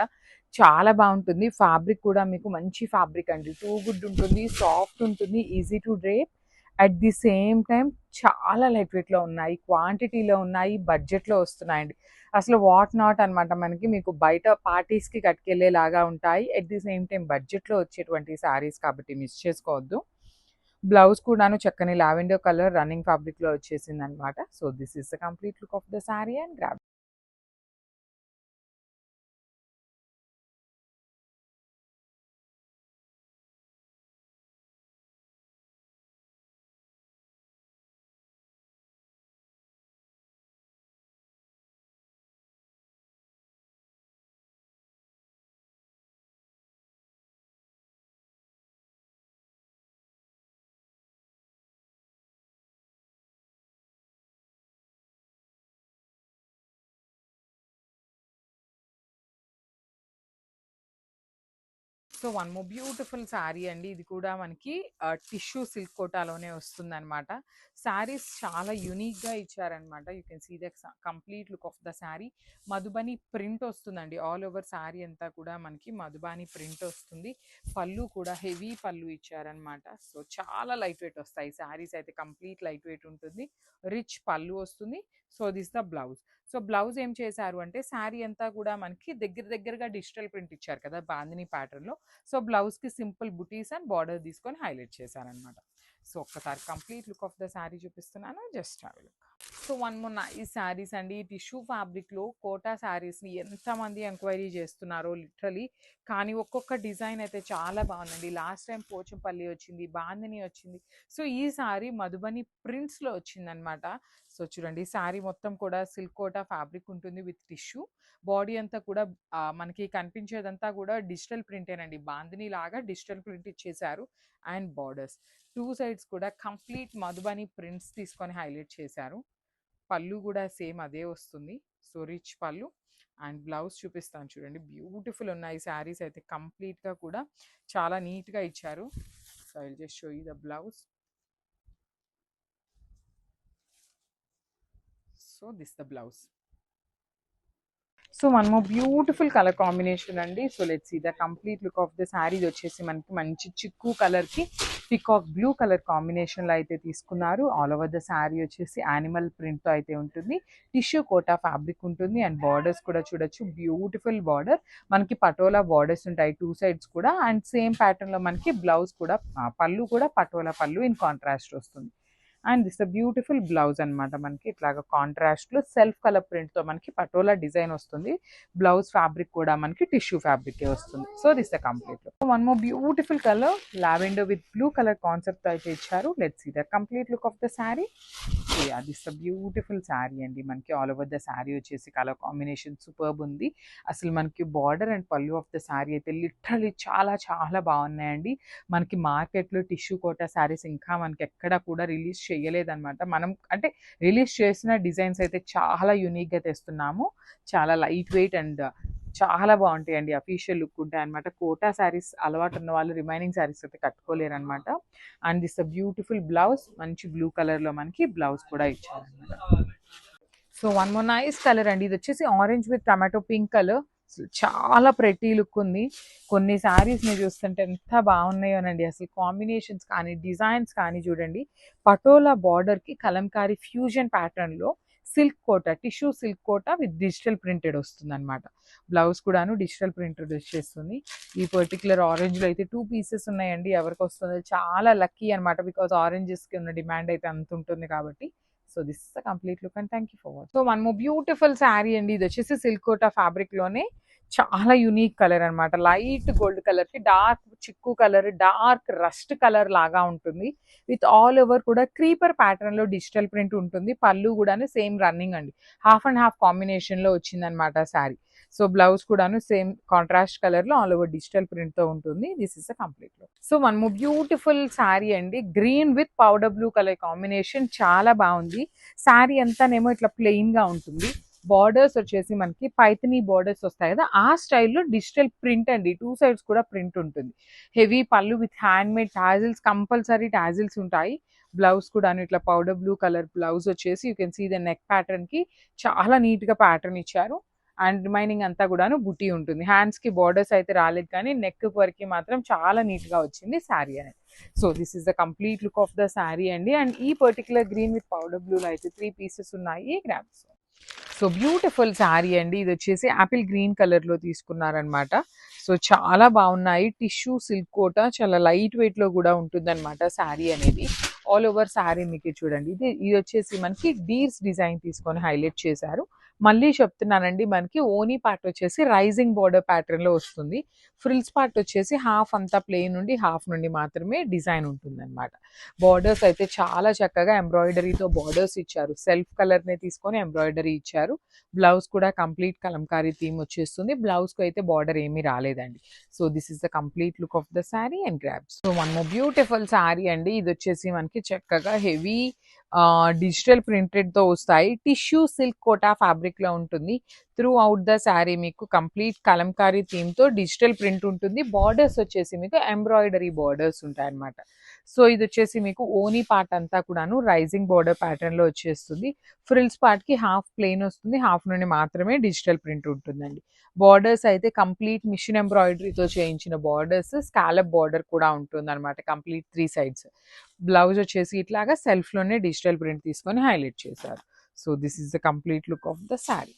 చాలా బాగుంటుంది. ఫ్యాబ్రిక్ కూడా మీకు మంచి ఫ్యాబ్రిక్ అండి. టూ గుడ్ ఉంటుంది, సాఫ్ట్ ఉంటుంది, easy to drape. At the same time చాలా లైట్ వెయిట్ లో ఉన్నాయి, క్వాంటిటీలో ఉన్నాయి, బడ్జెట్ లో వస్తున్నాయండి. అసలు వాట్ నాట్ అనమాట. మనకి మీకు బయట పార్టీస్ కి కట్టుకెళ్లేలాగా ఉంటాయి. At the same time budget లో వచ్చేటువంటి శారీస్ కాబట్టి మిస్ చేసుకోవద్దు. బ్లౌజ్ కూడాను చక్కని లావెండర్ కలర్ రన్నింగ్ ఫ్యాబ్రిక్ లో వచ్చేసింది అనమాట. So this is the complete look of the sari and grab. So one more beautiful sari అండి. ఇది కూడా మనకి టిష్యూ సిల్క్ కోటాలోనే వస్తుందన్నమాట. శారీస్ చాలా యూనిక్‌గా ఇచ్చారనమాట. You can see the complete look of the sari. Madhubani print వస్తుందండి. ఆల్ ఓవర్ శారీ అంతా కూడా మనకి మధుబాని ప్రింట్ వస్తుంది. పళ్ళు కూడా హెవీ పళ్ళు ఇచ్చారనమాట. సో చాలా లైట్ వెయిట్ వస్తాయి శారీస్ అయితే. కంప్లీట్ లైట్ వెయిట్ ఉంటుంది. రిచ్ పళ్ళు వస్తుంది. So this the blouse. So blouse ఏం చేశారు అంటే శారీ అంతా కూడా మనకి దగ్గరగా డిజిటల్ ప్రింట్ ఇచ్చారు కదా బాందిని ప్యాటర్న్‌లో. సో బ్లౌజ్‌కి సింపుల్ బుటీస్ అండ్ బార్డర్ తీసుకొని హైలైట్ చేశారనమాట. సో ఒక్కసారి complete look of the sari చూపిస్తున్నాను. Just have a look. So one more nice saris అండి. టిష్యూ ఫ్యాబ్రిక్‌లో కోటా శారీస్‌ని ఎంతమంది ఎంక్వైరీ చేస్తున్నారో లిటరలీ. కానీ ఒక్కొక్క డిజైన్ అయితే చాలా బాగుందండి. లాస్ట్ టైం పోచంపల్లి వచ్చింది, బాందిని వచ్చింది. సో ఈ సారీ మధుబని ప్రింట్స్‌లో వచ్చిందనమాట. సో చూడండి శారీ మొత్తం కూడా సిల్క్ కోటా ఫ్యాబ్రిక్ ఉంటుంది విత్ టిష్యూ. బాడీ అంతా కూడా మనకి కనిపించేదంతా కూడా డిజిటల్ ప్రింటేనండి. బాందిని లాగా డిజిటల్ ప్రింట్ ఇచ్చేసారు. అండ్ బార్డర్స్ 2 సైడ్స్ కూడా కంప్లీట్ మధుబని ప్రింట్స్ తీసుకొని హైలైట్ చేశారు. పళ్ళు కూడా సేమ్ అదే వస్తుంది. సో రిచ్ పళ్ళు. అండ్ బ్లౌజ్ చూపిస్తాను చూడండి. బ్యూటిఫుల్ ఉన్నాయి శారీస్ అయితే. కంప్లీట్‌గా కూడా చాలా నీట్‌గా ఇచ్చారు. So I will just show you the blouse. So this the blouse. So one more beautiful colour combination అండి. So let's see the complete look of the sari. ఇది వచ్చేసి మనకి మంచి చిక్కు కలర్కి పికాక్ బ్లూ కలర్ కాంబినేషన్లో అయితే తీసుకున్నారు. ఆల్ ఓవర్ ద శారీ వచ్చేసి యానిమల్ ప్రింట్తో అయితే ఉంటుంది. టిష్యూ కోటా ఫ్యాబ్రిక్ ఉంటుంది. అండ్ బార్డర్స్ కూడా చూడొచ్చు. Beautiful border. మనకి పటోలా బార్డర్స్ ఉంటాయి 2 సైడ్స్ కూడా. అండ్ సేమ్ ప్యాటర్న్లో మనకి బ్లౌజ్ కూడా పళ్ళు కూడా పటోలా పళ్ళు ఇన్ కాంట్రాస్ట్ వస్తుంది. అండ్ దిస్ బ్యూటిఫుల్ బ్లౌజ్ అనమాట. మనకి ఇట్లాగా కాంట్రాస్ట్లో సెల్ఫ్ కలర్ ప్రింట్తో మనకి పటోలా డిజైన్ వస్తుంది. బ్లౌజ్ ఫ్యాబ్రిక్ కూడా మనకి టిష్యూ ఫ్యాబ్రిక్ వస్తుంది. So this the complete look. One more beautiful colour lavender with blue colour concept అయితే ఇచ్చారు. Let's see the complete look of the sari. This the beautiful sari అండి. మనకి ఆల్ ఓవర్ ద శారీ వచ్చేసి colour combination superb ఉంది. అసలు మనకి border and పళ్ళు of the sari అయితే లిటరలీ చాలా చాలా బాగున్నాయండి. మనకి మార్కెట్లో టిష్యూ కోటా శారీస్ ఇంకా మనకి ఎక్కడ కూడా రిలీజ్ చేయలేదన్నమాట. మనం అంటే రిలీజ్ చేసిన డిజైన్స్ అయితే చాలా యూనిక్గా తెస్తున్నాము. చాలా లైట్ వెయిట్ అండ్ చాలా బాగుంటాయండి. అఫీషియల్ లుక్ ఉంటాయి అనమాట. కోటా శారీస్ అలవాటు ఉన్న వాళ్ళు రిమైనింగ్ శారీస్ అయితే కట్టుకోలేరు అనమాట. And this beautiful blouse. మంచి బ్లూ కలర్లో మనకి బ్లౌజ్ కూడా ఇచ్చారనమాట. So one more nice colour అండి. ఇది వచ్చేసి orange with tomato pink colour. చాలా ప్రెటీ లుక్ ఉంది. కొన్ని శారీస్ని చూస్తుంటే ఎంత బాగున్నాయోనండి. అసలు కాంబినేషన్స్ కానీ డిజైన్స్ కానీ చూడండి. పటోలా బార్డర్కి కలంకారీ ఫ్యూజన్ ప్యాటర్న్లో silk Kota tissue silk Kota with digital printed వస్తుంది అనమాట. బ్లౌజ్ కూడాను డిజిటల్ ప్రింటెడ్ వచ్చేస్తుంది. ఈ పర్టికులర్ ఆరెంజ్లో అయితే 2 పీసెస్ ఉన్నాయండి. ఎవరికి వస్తుందో చాలా లక్కీ అనమాట. బికాజ్ ఆరెంజెస్కి ఉన్న డిమాండ్ అయితే అంత ఉంటుంది కాబట్టి. So this is the complete look and thank you for watching. So one more beautiful sari అండి. ఇది వచ్చేసి సిల్క్ కోటా ఫ్యాబ్రిక్లోనే చాలా యూనిక్ కలర్ అనమాట. లైట్ గోల్డ్ కలర్కి డార్క్ చిక్కు కలర్, డార్క్ రస్ట్ కలర్ లాగా ఉంటుంది. విత్ ఆల్ ఓవర్ కూడా క్రీపర్ ప్యాటర్న్లో డిజిటల్ ప్రింట్ ఉంటుంది. పళ్ళు కూడాను సేమ్ రన్నింగ్ అండి. హాఫ్ అండ్ హాఫ్ కాంబినేషన్లో వచ్చిందనమాట శారీ. సో బ్లౌజ్ కూడాను సేమ్ కాంట్రాస్ట్ కలర్లో ఆల్ ఓవర్ డిజిటల్ ప్రింట్తో ఉంటుంది. This is a complete look. So one more beautiful sari అండి. Green with powder blue colour combination చాలా బాగుంది. శారీ అంతానేమో ఇట్లా ప్లెయిన్గా ఉంటుంది. బార్డర్స్ వచ్చేసి మనకి పైథనీ బార్డర్స్ వస్తాయి కదా, ఆ స్టైల్లో డిజిటల్ ప్రింట్ అండి. 2 సైడ్స్ కూడా ప్రింట్ ఉంటుంది. హెవీ పళ్ళు with hand made tassels, compulsory tassels ఉంటాయి. బ్లౌజ్ కూడా ఇట్లా పౌడర్ బ్లూ కలర్ బ్లౌజ్ వచ్చేసి you can see the neck ప్యాటర్న్కి చాలా నీట్గా ప్యాటర్న్ ఇచ్చారు. అండ్ రిమైనింగ్ అంతా కూడాను బుటీ ఉంటుంది. హ్యాండ్స్కి బార్డర్స్ అయితే రాలేదు కానీ నెక్ వరకు మాత్రం చాలా నీట్గా వచ్చింది శారీ అనేది. So this is the complete look of the sari అండి. అండ్ ఈ పర్టికులర్ గ్రీన్ విత్ పౌడర్ బ్లూలో అయితే 3 పీసెస్ ఉన్నాయి. గ్రామ్స్. సో బ్యూటిఫుల్ శారీ అండి. ఇది వచ్చేసి యాపిల్ గ్రీన్ కలర్లో తీసుకున్నారనమాట. సో చాలా బాగున్నాయి. టిష్యూ సిల్క్ కోటా చాలా లైట్ వెయిట్లో కూడా ఉంటుందన్నమాట శారీ అనేది. ఆల్ ఓవర్ శారీ మీకు చూడండి. ఇది వచ్చేసి మనకి డీర్స్ డిజైన్ తీసుకొని హైలైట్ చేశారు. మళ్ళీ చెప్తున్నానండి, మనకి ఓనీ పార్ట్ వచ్చేసి రైజింగ్ బార్డర్ ప్యాటర్న్లో వస్తుంది. ఫ్రిల్స్ పార్ట్ వచ్చేసి హాఫ్ అంతా ప్లెయిన్ నుండి హాఫ్ నుండి మాత్రమే డిజైన్ ఉంటుందన్నమాట. బార్డర్స్ అయితే చాలా చక్కగా ఎంబ్రాయిడరీతో బార్డర్స్ ఇచ్చారు. సెల్ఫ్ కలర్నే తీసుకొని ఎంబ్రాయిడరీ ఇచ్చారు. బ్లౌజ్ కూడా కంప్లీట్ కలంకారీ థీమ్ వచ్చేస్తుంది. బ్లౌజ్కి అయితే బార్డర్ ఏమీ రాలేదండి. So this is the complete look of the sari and grabs. So one more beautiful sari అండి. ఇది వచ్చేసి మనకి చక్కగా హెవీ డిజిటల్ ప్రింటెడ్తో వస్తాయి. టిష్యూ సిల్క్ కోటా ఫ్యాబ్రిక్లో ఉంటుంది. త్రూ అవుట్ ద శారీ మీకు కంప్లీట్ కలంకారీ థీమ్తో డిజిటల్ ప్రింట్ ఉంటుంది. బార్డర్స్ వచ్చేసి మీకు ఎంబ్రాయిడరీ బార్డర్స్ ఉంటాయి అన్నమాట. సో ఇది వచ్చేసి మీకు ఓనీ పార్ట్ అంతా కూడాను రైజింగ్ బార్డర్ ప్యాటర్న్లో వచ్చేస్తుంది. ఫ్రిల్స్ పార్ట్కి హాఫ్ ప్లెయిన్ వస్తుంది, హాఫ్ నుండి మాత్రమే డిజిటల్ ప్రింట్ ఉంటుందండి. బార్డర్స్ అయితే కంప్లీట్ మిషన్ ఎంబ్రాయిడరీతో చేయించిన బార్డర్స్, స్కాలప్ బార్డర్ కూడా ఉంటుంది అనమాట కంప్లీట్ 3 సైడ్స్. బ్లౌజ్ వచ్చేసి ఇట్లాగా సెల్ఫ్లోనే డిజిటల్ ప్రింట్ తీసుకొని హైలైట్ చేశారు. So this is the complete look of the sari.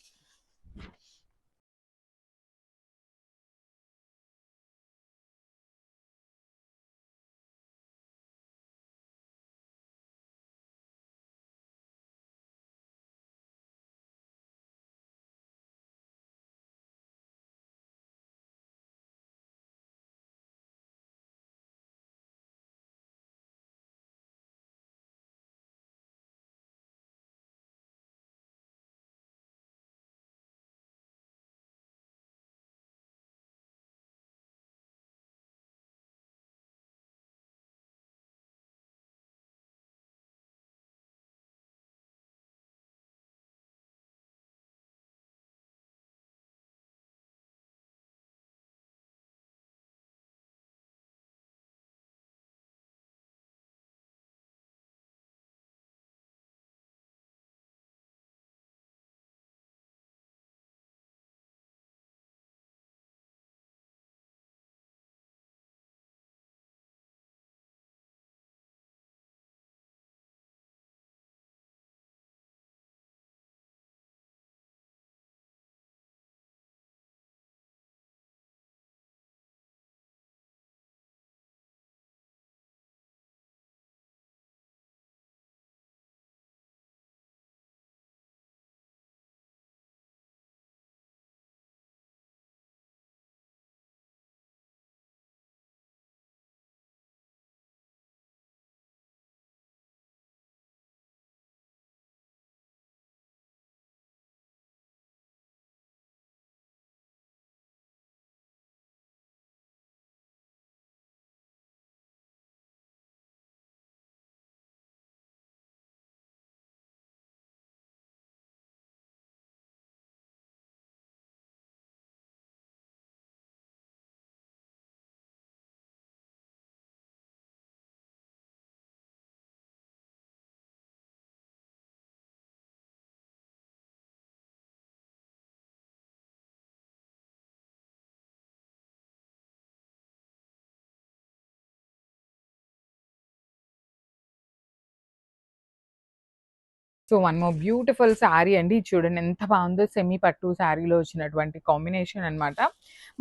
So one more beautiful sari అండి. చూడండి ఎంత బాగుందో, సెమీ పట్టు శారీలో వచ్చినటువంటి కాంబినేషన్ అనమాట.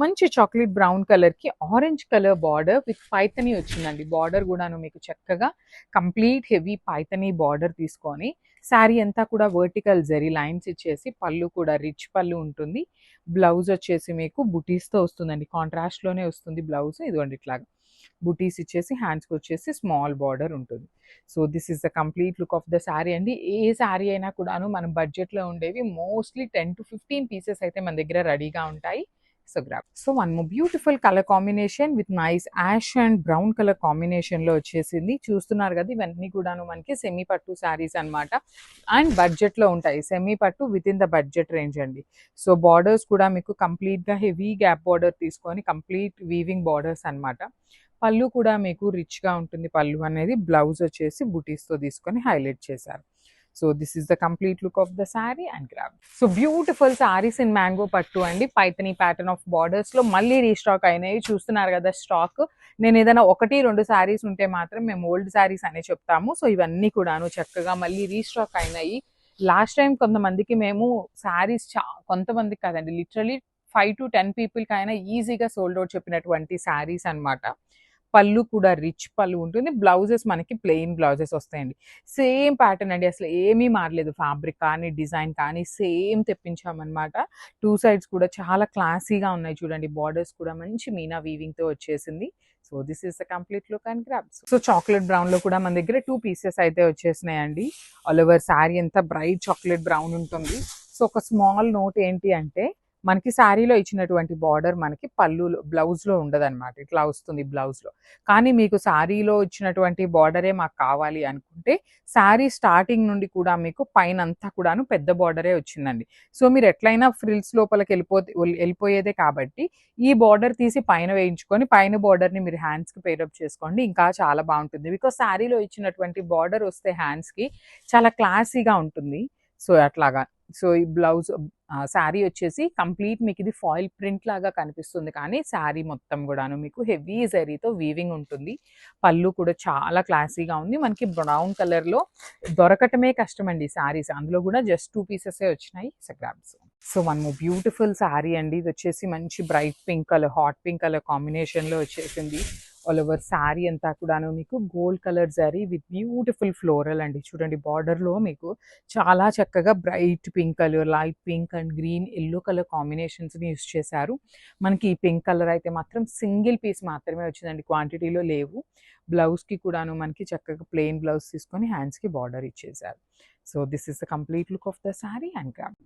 మంచి చాక్లెట్ బ్రౌన్ కలర్కి orange colour border with Paithani వచ్చిందండి. బార్డర్ కూడాను మీకు చక్కగా కంప్లీట్ హెవీ పైతనీ బార్డర్ తీసుకొని శారీ అంతా కూడా వర్టికల్ జరీ లైన్స్ ఇచ్చేసి, పళ్ళు కూడా రిచ్ పళ్ళు ఉంటుంది. బ్లౌజ్ వచ్చేసి మీకు బుటీస్తో వస్తుందండి, కాంట్రాస్ట్లోనే వస్తుంది బ్లౌజ్. ఇదిగోండి ఇట్లాగా బుటీస్ ఇచ్చేసి హ్యాండ్స్కి వచ్చేసి స్మాల్ బార్డర్ ఉంటుంది. So this is the complete look of the sari అండి. ఏ శారీ అయినా కూడాను మనం బడ్జెట్లో ఉండేవి మోస్ట్లీ 10 to 15 పీసెస్ అయితే మన దగ్గర రెడీగా ఉంటాయి. So grab. So one more beautiful colour combination with nice ash and brown colour కాంబినేషన్లో వచ్చేసింది. చూస్తున్నారు కదా, ఇవన్నీ కూడాను మనకి సెమీ పట్టు శారీస్ అనమాట. అండ్ బడ్జెట్లో ఉంటాయి. సెమీ పట్టు with in the budget range అండి. సో బార్డర్స్ కూడా మీకు కంప్లీట్గా హెవీ గ్యాప్ బార్డర్ తీసుకొని కంప్లీట్ వీవింగ్ బార్డర్స్ అనమాట. పళ్ళు కూడా మీకు రిచ్గా ఉంటుంది. పళ్ళు అనేది బ్లౌజ్ వచ్చేసి బుటీస్తో తీసుకొని హైలైట్ చేశారు. So this is the complete look of the sari and grab. So beautiful saris in mango పట్టు అండి. పైతనీ ప్యాటర్న్ ఆఫ్ బార్డర్స్లో మళ్ళీ రీస్టాక్ అయినాయి. చూస్తున్నారు కదా స్టాక్. నేను ఏదైనా 1-2 శారీస్ ఉంటే మాత్రం మేము ఓల్డ్ శారీస్ అనే చెప్తాము. సో ఇవన్నీ కూడాను చక్కగా మళ్ళీ రీస్టాక్ అయినాయి. లాస్ట్ టైం కొంతమందికి మేము శారీస్ కొంతమందికి కాదండి, లిటరలీ 5 to 10 పీపుల్కి అయినా ఈజీగా సోల్డ్ అవుట్ చెప్పినటువంటి శారీస్ అనమాట. పళ్ళు కూడా రిచ్ పళ్ళు ఉంటుంది. బ్లౌజెస్ మనకి ప్లెయిన్ బ్లౌజెస్ వస్తాయండి. సేమ్ ప్యాటర్న్ అండి, అసలు ఏమీ మారలేదు. ఫ్యాబ్రిక్ కానీ డిజైన్ కానీ సేమ్ తెప్పించామన్నమాట. 2 సైడ్స్ కూడా చాలా క్లాసీగా ఉన్నాయి. చూడండి బార్డర్స్ కూడా మంచి మీనా వీవింగ్తో వచ్చేసింది. So this is the complete look and grabs. So chocolate బ్రౌన్లో కూడా మన దగ్గర 2 పీసెస్ అయితే వచ్చేసినాయండి. ఆల్ ఓవర్ శారీ అంతా బ్రైట్ చాక్లెట్ బ్రౌన్ ఉంటుంది. సో ఒక స్మాల్ నోట్ ఏంటి అంటే, మనకి శారీలో ఇచ్చినటువంటి బార్డర్ మనకి పళ్ళులో బ్లౌజ్లో ఉండదన్నమాట, ఇట్లా వస్తుంది బ్లౌజ్లో. కానీ మీకు శారీలో ఇచ్చినటువంటి బార్డరే మాకు కావాలి అనుకుంటే శారీ స్టార్టింగ్ నుండి కూడా మీకు పైన అంతా కూడాను పెద్ద బార్డరే వచ్చిందండి. సో మీరు ఎట్లయినా ఫ్రిల్స్ లోపలికి వెళ్ళిపోయేదే కాబట్టి ఈ బార్డర్ తీసి పైన వేయించుకొని పైన బార్డర్ని మీరు హ్యాండ్స్కి పేరప్ చేసుకోండి, ఇంకా చాలా బాగుంటుంది. బికాస్ శారీలో ఇచ్చినటువంటి బార్డర్ వస్తే హ్యాండ్స్కి చాలా క్లాసీగా ఉంటుంది. సో అట్లాగా. సో ఈ బ్లౌజ్ శారీ వచ్చేసి కంప్లీట్ మీకు ఇది ఫాయిల్ ప్రింట్ లాగా కనిపిస్తుంది, కానీ శారీ మొత్తం కూడాను మీకు హెవీ జరీతో వీవింగ్ ఉంటుంది. పళ్ళు కూడా చాలా క్లాసీగా ఉంది. మనకి బ్రౌన్ కలర్లో దొరకటమే కష్టం అండి శారీస్, అందులో కూడా జస్ట్ 2 పీసెసే వచ్చినాయి. గ్రాబ్స్. సో మనము బ్యూటిఫుల్ శారీ అండి, ఇది వచ్చేసి మంచి bright pink colour, hot pink colour కాంబినేషన్లో వచ్చేసింది. ఆల్ ఓవర్ శారీ అంతా కూడాను మీకు gold colour zari with beautiful floral అండి. చూడండి బార్డర్లో మీకు చాలా చక్కగా bright pink colour, light pink and green, yellow colour కాంబినేషన్స్ని యూస్ చేశారు. మనకి ఈ పింక్ కలర్ అయితే మాత్రం సింగిల్ పీస్ మాత్రమే వచ్చిందండి, క్వాంటిటీలో లేవు. బ్లౌజ్కి కూడాను మనకి చక్కగా ప్లెయిన్ బ్లౌజ్ తీసుకొని హ్యాండ్స్కి బార్డర్ ఇచ్చేసారు. So this is the complete look of the sari and grab.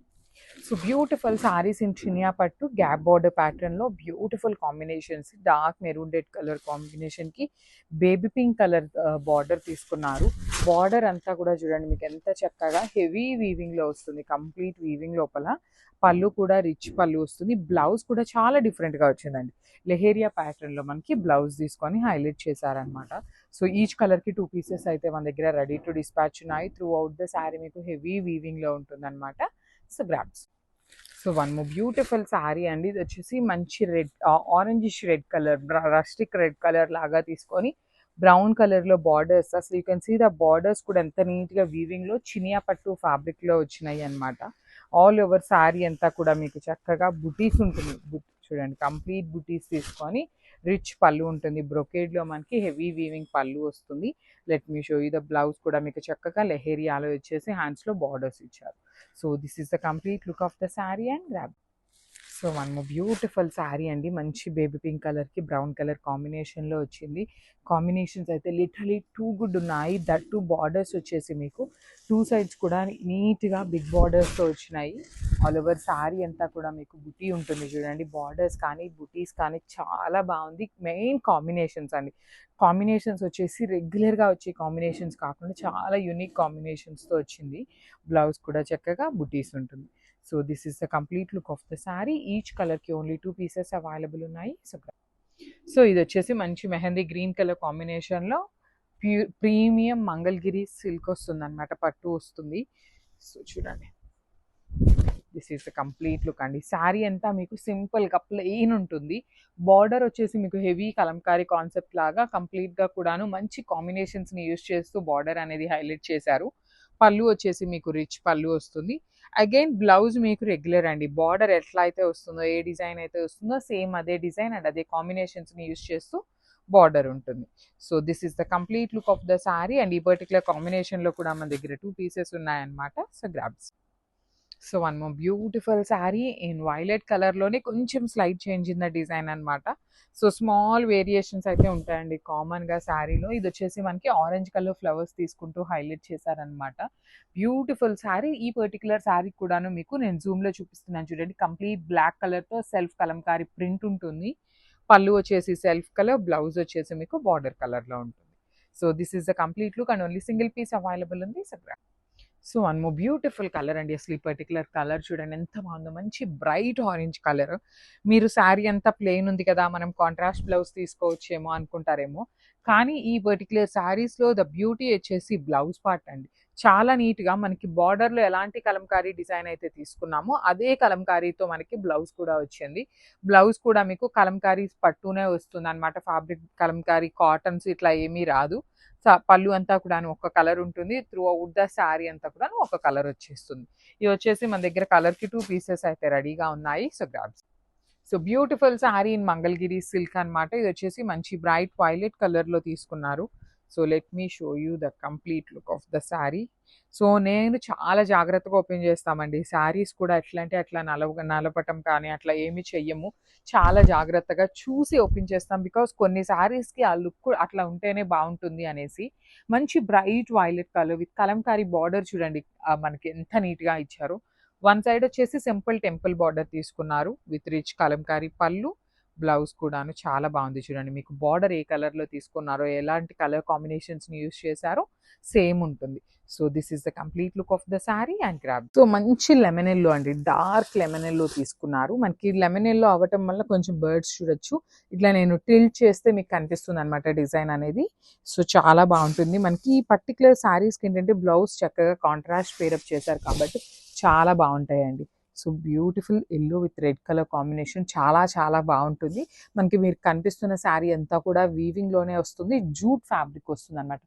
So beautiful saris in Chiniya పట్టు గ్యాప్ బార్డర్ ప్యాటర్న్లో beautiful combinations. Dark maroon red colour కాంబినేషన్కి బేబీ పింక్ కలర్ బార్డర్ తీసుకున్నారు. బార్డర్ అంతా కూడా చూడండి మీకు ఎంత చక్కగా హెవీ వీవింగ్లో వస్తుంది, కంప్లీట్ వీవింగ్ లోపల. పళ్ళు కూడా రిచ్ పళ్ళు వస్తుంది. బ్లౌజ్ కూడా చాలా డిఫరెంట్గా వచ్చిందండి, లెహేరియా ప్యాటర్న్లో మనకి బ్లౌజ్ తీసుకొని హైలైట్ చేశారనమాట. సో ఈచ్ కలర్కి 2 పీసెస్ అయితే మన దగ్గర రెడీ టు డిస్పాచ్ ఉన్నాయి. త్రూ అవుట్ ద శారీ మీకు హెవీ వీవింగ్లో ఉంటుందన్నమాట. So grabs. So one more beautiful sari అండి, ఇది వచ్చేసి మంచి red, orangish red colour, rustic red colour లాగా తీసుకొని బ్రౌన్ కలర్లో బార్డర్స్. అసలు you can see the borders కూడా ఎంత నీట్గా వీవింగ్లో చినియా పట్టు ఫ్యాబ్రిక్లో వచ్చినాయి అనమాట. ఆల్ ఓవర్ శారీ అంతా కూడా మీకు చక్కగా బుటీస్ ఉంటుంది. చూడండి కంప్లీట్ బుటీస్ తీసుకొని రిచ్ పళ్ళు ఉంటుంది. బ్రొకేడ్లో మనకి హెవీ వీవింగ్ పళ్ళు వస్తుంది. Let me show you the blouse కూడా మీకు చక్కగా లెహేరియాలో వచ్చేసి హ్యాండ్స్లో బార్డర్స్ ఇచ్చారు. So this is the complete look of the sari and grab. So one beautiful sari అండి, మంచి బేబీ పింక్ కలర్కి బ్రౌన్ కలర్ కాంబినేషన్లో వచ్చింది. కాంబినేషన్స్ అయితే లిటరలీ టూ గుడ్ ఉన్నాయి. దట్ టూ బార్డర్స్ వచ్చేసి మీకు 2 సైడ్స్ కూడా నీట్గా బిగ్ బార్డర్స్తో వచ్చినాయి. ఆల్ ఓవర్ శారీ అంతా కూడా మీకు బుటీ ఉంటుంది. చూడండి బార్డర్స్ కానీ బుటీస్ కానీ చాలా బాగుంది. మెయిన్ కాంబినేషన్స్ అండి, కాంబినేషన్స్ వచ్చేసి రెగ్యులర్గా వచ్చే కాంబినేషన్స్ కాకుండా చాలా యూనిక్ కాంబినేషన్స్తో వచ్చింది. బ్లౌజ్ కూడా చక్కగా బుటీస్ ఉంటుంది. So this is the complete look of the sari. Each కలర్కి ఓన్లీ 2 పీసెస్ అవైలబుల్ ఉన్నాయి. సో ఇది వచ్చేసి మంచి మెహందీ గ్రీన్ కలర్ కాంబినేషన్లో ప్రీమియం మంగళగిరి సిల్క్ వస్తుంది అనమాట, పట్టు వస్తుంది. సో చూడండి this is the complete look అండి. శారీ అంతా మీకు సింపుల్గా ప్లెయిన్ ఉంటుంది. బార్డర్ వచ్చేసి మీకు హెవీ కలంకారీ కాన్సెప్ట్ లాగా కంప్లీట్గా కూడాను మంచి కాంబినేషన్స్ని యూస్ చేస్తూ బార్డర్ అనేది హైలైట్ చేశారు. పళ్ళు వచ్చేసి మీకు రిచ్ పళ్ళు వస్తుంది. అగైన్ బ్లౌజ్ మీకు రెగ్యులర్ అండి, బార్డర్ ఎట్లా అయితే వస్తుందో, ఏ డిజైన్ అయితే వస్తుందో సేమ్ అదే డిజైన్ అండ్ అదే కాంబినేషన్స్ని యూస్ చేస్తూ బార్డర్ ఉంటుంది. So this is the complete look of the sari and ఈ పర్టికులర్ కాంబినేషన్లో కూడా మన దగ్గర 2 పీసెస్ ఉన్నాయన్నమాట. So grabs. So one more beautiful sari in violet కలర్లోనే కొంచెం slide change in the design అనమాట. సో స్మాల్ వేరియేషన్స్ అయితే ఉంటాయండి కామన్గా శారీలో. ఇది వచ్చేసి మనకి ఆరెంజ్ కలర్ ఫ్లవర్స్ తీసుకుంటూ హైలైట్ చేశారనమాట. బ్యూటిఫుల్ శారీ. ఈ పర్టికులర్ శారీ కూడాను మీకు నేను జూమ్లో చూపిస్తున్నాను చూడండి, కంప్లీట్ బ్లాక్ కలర్తో సెల్ఫ్ కలంకారీ ప్రింట్ ఉంటుంది. పళ్ళు వచ్చేసి సెల్ఫ్ కలర్, బ్లౌజ్ వచ్చేసి మీకు బార్డర్ కలర్లో ఉంటుంది. So this is the complete look and only single piece available ఉంది. So one more beautiful colour అండి, అసలు ఈ పర్టికులర్ కలర్ చూడండి ఎంత బాగుందో, మంచి బ్రైట్ ఆరెంజ్ కలర్. మీరు శారీ అంతా ప్లెయిన్ ఉంది కదా, మనం కాంట్రాస్ట్ బ్లౌజ్ తీసుకోవచ్చేమో అనుకుంటారేమో, కానీ ఈ పర్టికులర్ శారీస్లో ద బ్యూటీ వచ్చేసి బ్లౌజ్ పార్ట్ అండి. చాలా నీట్గా మనకి బార్డర్లో ఎలాంటి కలంకారీ డిజైన్ అయితే తీసుకున్నామో అదే కలంకారీతో మనకి బ్లౌజ్ కూడా వచ్చింది. బ్లౌజ్ కూడా మీకు కలంకారీ పట్టునే వస్తుంది అనమాట, ఫ్యాబ్రిక్ కలంకారీ కాటన్స్ ఇట్లా ఏమీ రాదు. పళ్ళు అంతా కూడా ఒక కలర్ ఉంటుంది. త్రూ అవుట్ ద శారీ అంతా కూడా ఒక కలర్ వచ్చేస్తుంది. ఇది వచ్చేసి మన దగ్గర కలర్కి 2 పీసెస్ అయితే రెడీగా ఉన్నాయి. So grabs. So beautiful sari in Mangalagiri silk అనమాట. ఇది వచ్చేసి మంచి బ్రైట్ వైలెట్ కలర్లో తీసుకున్నారు. So let me show you the complete look of the sari. So నేను చాలా జాగ్రత్తగా ఓపెన్ చేస్తామండి. శారీస్ కూడా ఎట్లా అంటే అట్లా నలపటం కానీ అట్లా ఏమి చెయ్యము. చాలా జాగ్రత్తగా చూసి ఓపెన్ చేస్తాం. బికాస్ కొన్ని శారీస్కి ఆ లుక్ అట్లా ఉంటేనే బాగుంటుంది అనేసి. మంచి bright violet colour with Kalamkari border చూడండి మనకి ఎంత నీట్గా ఇచ్చారు. వన్ సైడ్ వచ్చేసి సింపుల్ టెంపుల్ బార్డర్ తీసుకున్నారు విత్ రిచ్ కలంకారీ పళ్ళు. బ్లౌజ్ కూడాను చాలా బాగుంది చూడండి. మీకు బార్డర్ ఏ కలర్లో తీసుకున్నారో, ఎలాంటి కలర్ కాంబినేషన్స్ని యూస్ చేశారో సేమ్ ఉంటుంది. So this is the complete look of the sari and grab. So మంచి లెమన్ ఎల్లో అండి, డార్క్ లెమన్ ఎల్లో తీసుకున్నారు. మనకి లెమన్ ఎల్లో అవ్వటం వల్ల కొంచెం బర్డ్స్ చూడొచ్చు. ఇట్లా నేను టిల్ట్ చేస్తే మీకు కనిపిస్తుంది అనమాట డిజైన్ అనేది. సో చాలా బాగుంటుంది. మనకి ఈ పర్టికులర్ శారీస్కి ఏంటంటే బ్లౌజ్ చక్కగా కాంట్రాస్ట్ పేరప్ చేశారు కాబట్టి చాలా బాగుంటాయండి. So beautiful yellow with red colour combination చాలా చాలా బాగుంటుంది. మనకి మీరు కనిపిస్తున్న శారీ అంతా కూడా వీవింగ్లోనే వస్తుంది. జూట్ ఫ్యాబ్రిక్ వస్తుంది అనమాట.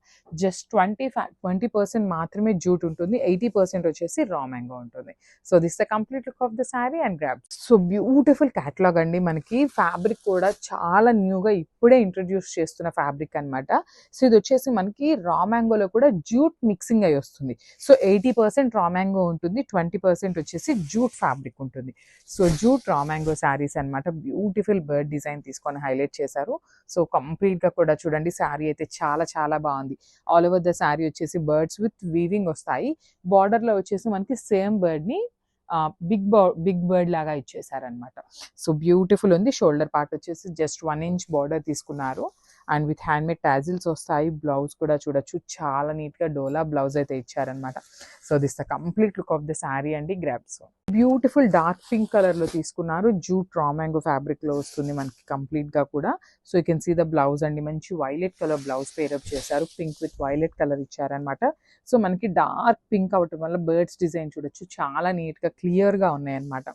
జస్ట్ 20% మాత్రమే జూట్ ఉంటుంది, 80% వచ్చేసి రా మ్యాంగో ఉంటుంది. So this the complete look of the sari and grab. So beautiful catalogue అండి. మనకి ఫ్యాబ్రిక్ కూడా చాలా న్యూగా ఇప్పుడే ఇంట్రడ్యూస్ చేస్తున్న ఫ్యాబ్రిక్ అనమాట. సో ఇది వచ్చేసి మనకి రా మ్యాంగోలో కూడా జూట్ మిక్సింగ్ అయి వస్తుంది. సో 80% రా మ్యాంగో ఉంటుంది, 20% వచ్చేసి జూట్ ఫ్యాబ్రిక్ ఉంటుంది. So jute raw mango saris అనమాట. బ్యూటిఫుల్ బర్డ్ డిజైన్ తీసుకొని హైలైట్ చేశారు. సో కంప్లీట్ గా కూడా చూడండి, శారీ అయితే చాలా చాలా బాగుంది. ఆల్ ఓవర్ ద శారీ వచ్చేసి బర్డ్స్ విత్ వీవింగ్ వస్తాయి. బార్డర్ లో వచ్చేసి మనకి సేమ్ బర్డ్ ని బిగ్ బర్డ్ లాగా ఇచ్చేసారనమాట. సో బ్యూటిఫుల్ ఉంది. షోల్డర్ పార్ట్ వచ్చేసి జస్ట్ 1 ఇంచ్ బార్డర్ తీసుకున్నారు and with hand made tassels వస్తాయి. బ్లౌజ్ కూడా చూడొచ్చు, చాలా నీట్ గా డోలా బ్లౌజ్ అయితే ఇచ్చారనమాట. So this the complete look of the sari అండి గ్రాబ్స్. బ్యూటిఫుల్ డార్క్ పింక్ కలర్ లో తీసుకున్నారు. జూట్ రా మ్యాంగో ఫ్యాబ్రిక్ లో వస్తుంది మనకి కంప్లీట్ గా కూడా. So you can see the blouse అండి, మంచి వైలెట్ కలర్ బ్లౌజ్ పేరప్ చేశారు. పింక్ విత్ వైలెట్ కలర్ ఇచ్చారనమాట. సో మనకి డార్క్ పింక్ అవటం వల్ల బర్డ్స్ డిజైన్ చూడొచ్చు, చాలా నీట్ గా క్లియర్ గా ఉన్నాయి అనమాట.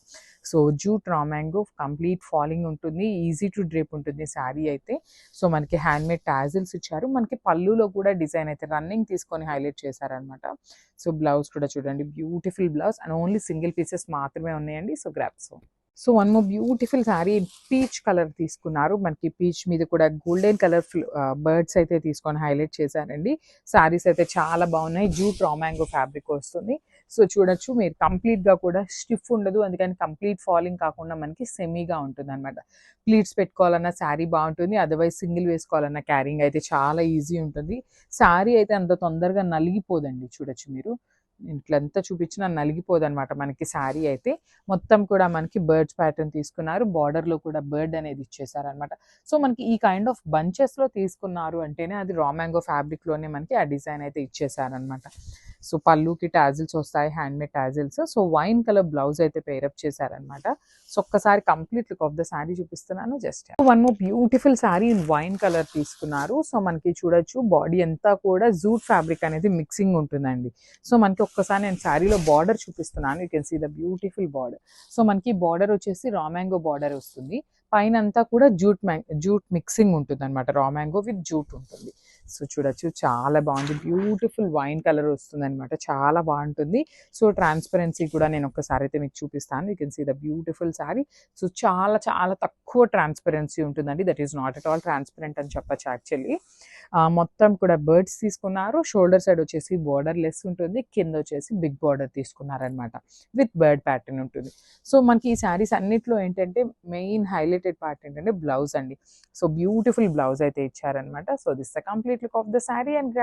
So jute raw mango complete falling ఉంటుంది, ఈజీ టు డ్రేప్ ఉంటుంది శారీ అయితే. సో మనకి హ్యాండ్ మేడ్ టాజిల్స్ ఇచ్చారు. మనకి పళ్ళులో కూడా డిజైన్ అయితే రన్నింగ్ తీసుకొని హైలైట్ చేశారనమాట. సో బ్లౌజ్ కూడా చూడండి, beautiful blouse and only single pieces మాత్రమే ఉన్నాయండి. So grabs. So one more beautiful sari peach colour తీసుకున్నారు. మనకి పీచ్ మీద కూడా గోల్డెన్ కలర్ బర్డ్స్ అయితే తీసుకొని హైలైట్ చేశారండి. శారీస్ అయితే చాలా బాగున్నాయి. జూట్ రా మ్యాంగో ఫ్యాబ్రిక్ వస్తుంది. సో చూడొచ్చు మీరు, కంప్లీట్ గా కూడా స్టిఫ్ ఉండదు, అందుకని కంప్లీట్ ఫాలింగ్ కాకుండా మనకి సెమీగా ఉంటుంది అనమాట. ప్లీట్స్ పెట్టుకోవాలన్నా శారీ బాగుంటుంది, అదర్వైజ్ సింగిల్ వేసుకోవాలన్నా క్యారింగ్ అయితే చాలా ఈజీ ఉంటుంది. శారీ అయితే అంత తొందరగా నలిగిపోదండి. చూడొచ్చు మీరు, ఇట్లంతా చూపించినా నలిగిపోదు అనమాట మనకి శారీ అయితే. మొత్తం కూడా మనకి బర్డ్స్ ప్యాటర్న్ తీసుకున్నారు. బార్డర్ లో కూడా బర్డ్ అనేది ఇచ్చేసారనమాట. సో మనకి ఈ కైండ్ ఆఫ్ బంచెస్ లో తీసుకున్నారు అంటేనే అది రా మ్యాంగో ఫ్యాబ్రిక్ లోనే మనకి ఆ డిజైన్ అయితే ఇచ్చేసారనమాట. సో పళ్ళుకి టాజిల్స్ వస్తాయి, hand made tassels. So wine colour blouse అయితే పేరప్ చేశారనమాట. సో ఒక్కసారి complete look of the sari చూపిస్తున్నాను. Just one more beautiful sari in wine colour తీసుకున్నారు. సో మనకి చూడొచ్చు, బాడీ అంతా కూడా జూట్ ఫ్యాబ్రిక్ అనేది మిక్సింగ్ ఉంటుందండి. సో మనకి ఒక్కసారి నేను శారీలో బార్డర్ చూపిస్తున్నాను. You can see the beautiful border. So మనకి బార్డర్ వచ్చేసి రా మ్యాంగో బార్డర్ వస్తుంది. పైన అంతా కూడా జూట్ మిక్సింగ్ ఉంటుంది అనమాట. రా మ్యాంగో విత్ జూట్ ఉంటుంది. సో చూడొచ్చు, చాలా బాగుంది. బ్యూటిఫుల్ వైన్ కలర్ వస్తుంది అనమాట, చాలా బాగుంటుంది. సో ట్రాన్స్పరెన్సీ కూడా నేను ఒక్కసారి అయితే మీకు చూపిస్తాను. You can see the beautiful sari. So చాలా చాలా తక్కువ ట్రాన్స్పరెన్సీ ఉంటుందండి. That is not at all transparent అని చెప్పచ్చు యాక్చువల్లీ. మొత్తం కూడా బర్డ్స్ తీసుకున్నారు. షోల్డర్ సైడ్ వచ్చేసి బార్డర్ లెస్ ఉంటుంది, కింద వచ్చేసి బిగ్ బార్డర్ తీసుకున్నారనమాట విత్ బర్డ్ ప్యాటర్న్ ఉంటుంది. సో మనకి ఈ శారీస్ అన్నిట్లో ఏంటంటే మెయిన్ హైలైటెడ్ పార్ట్ ఏంటంటే బ్లౌజ్ అండి. సో బ్యూటిఫుల్ బ్లౌజ్ అయితే ఇచ్చారనమాట. So this the complete look of the sari and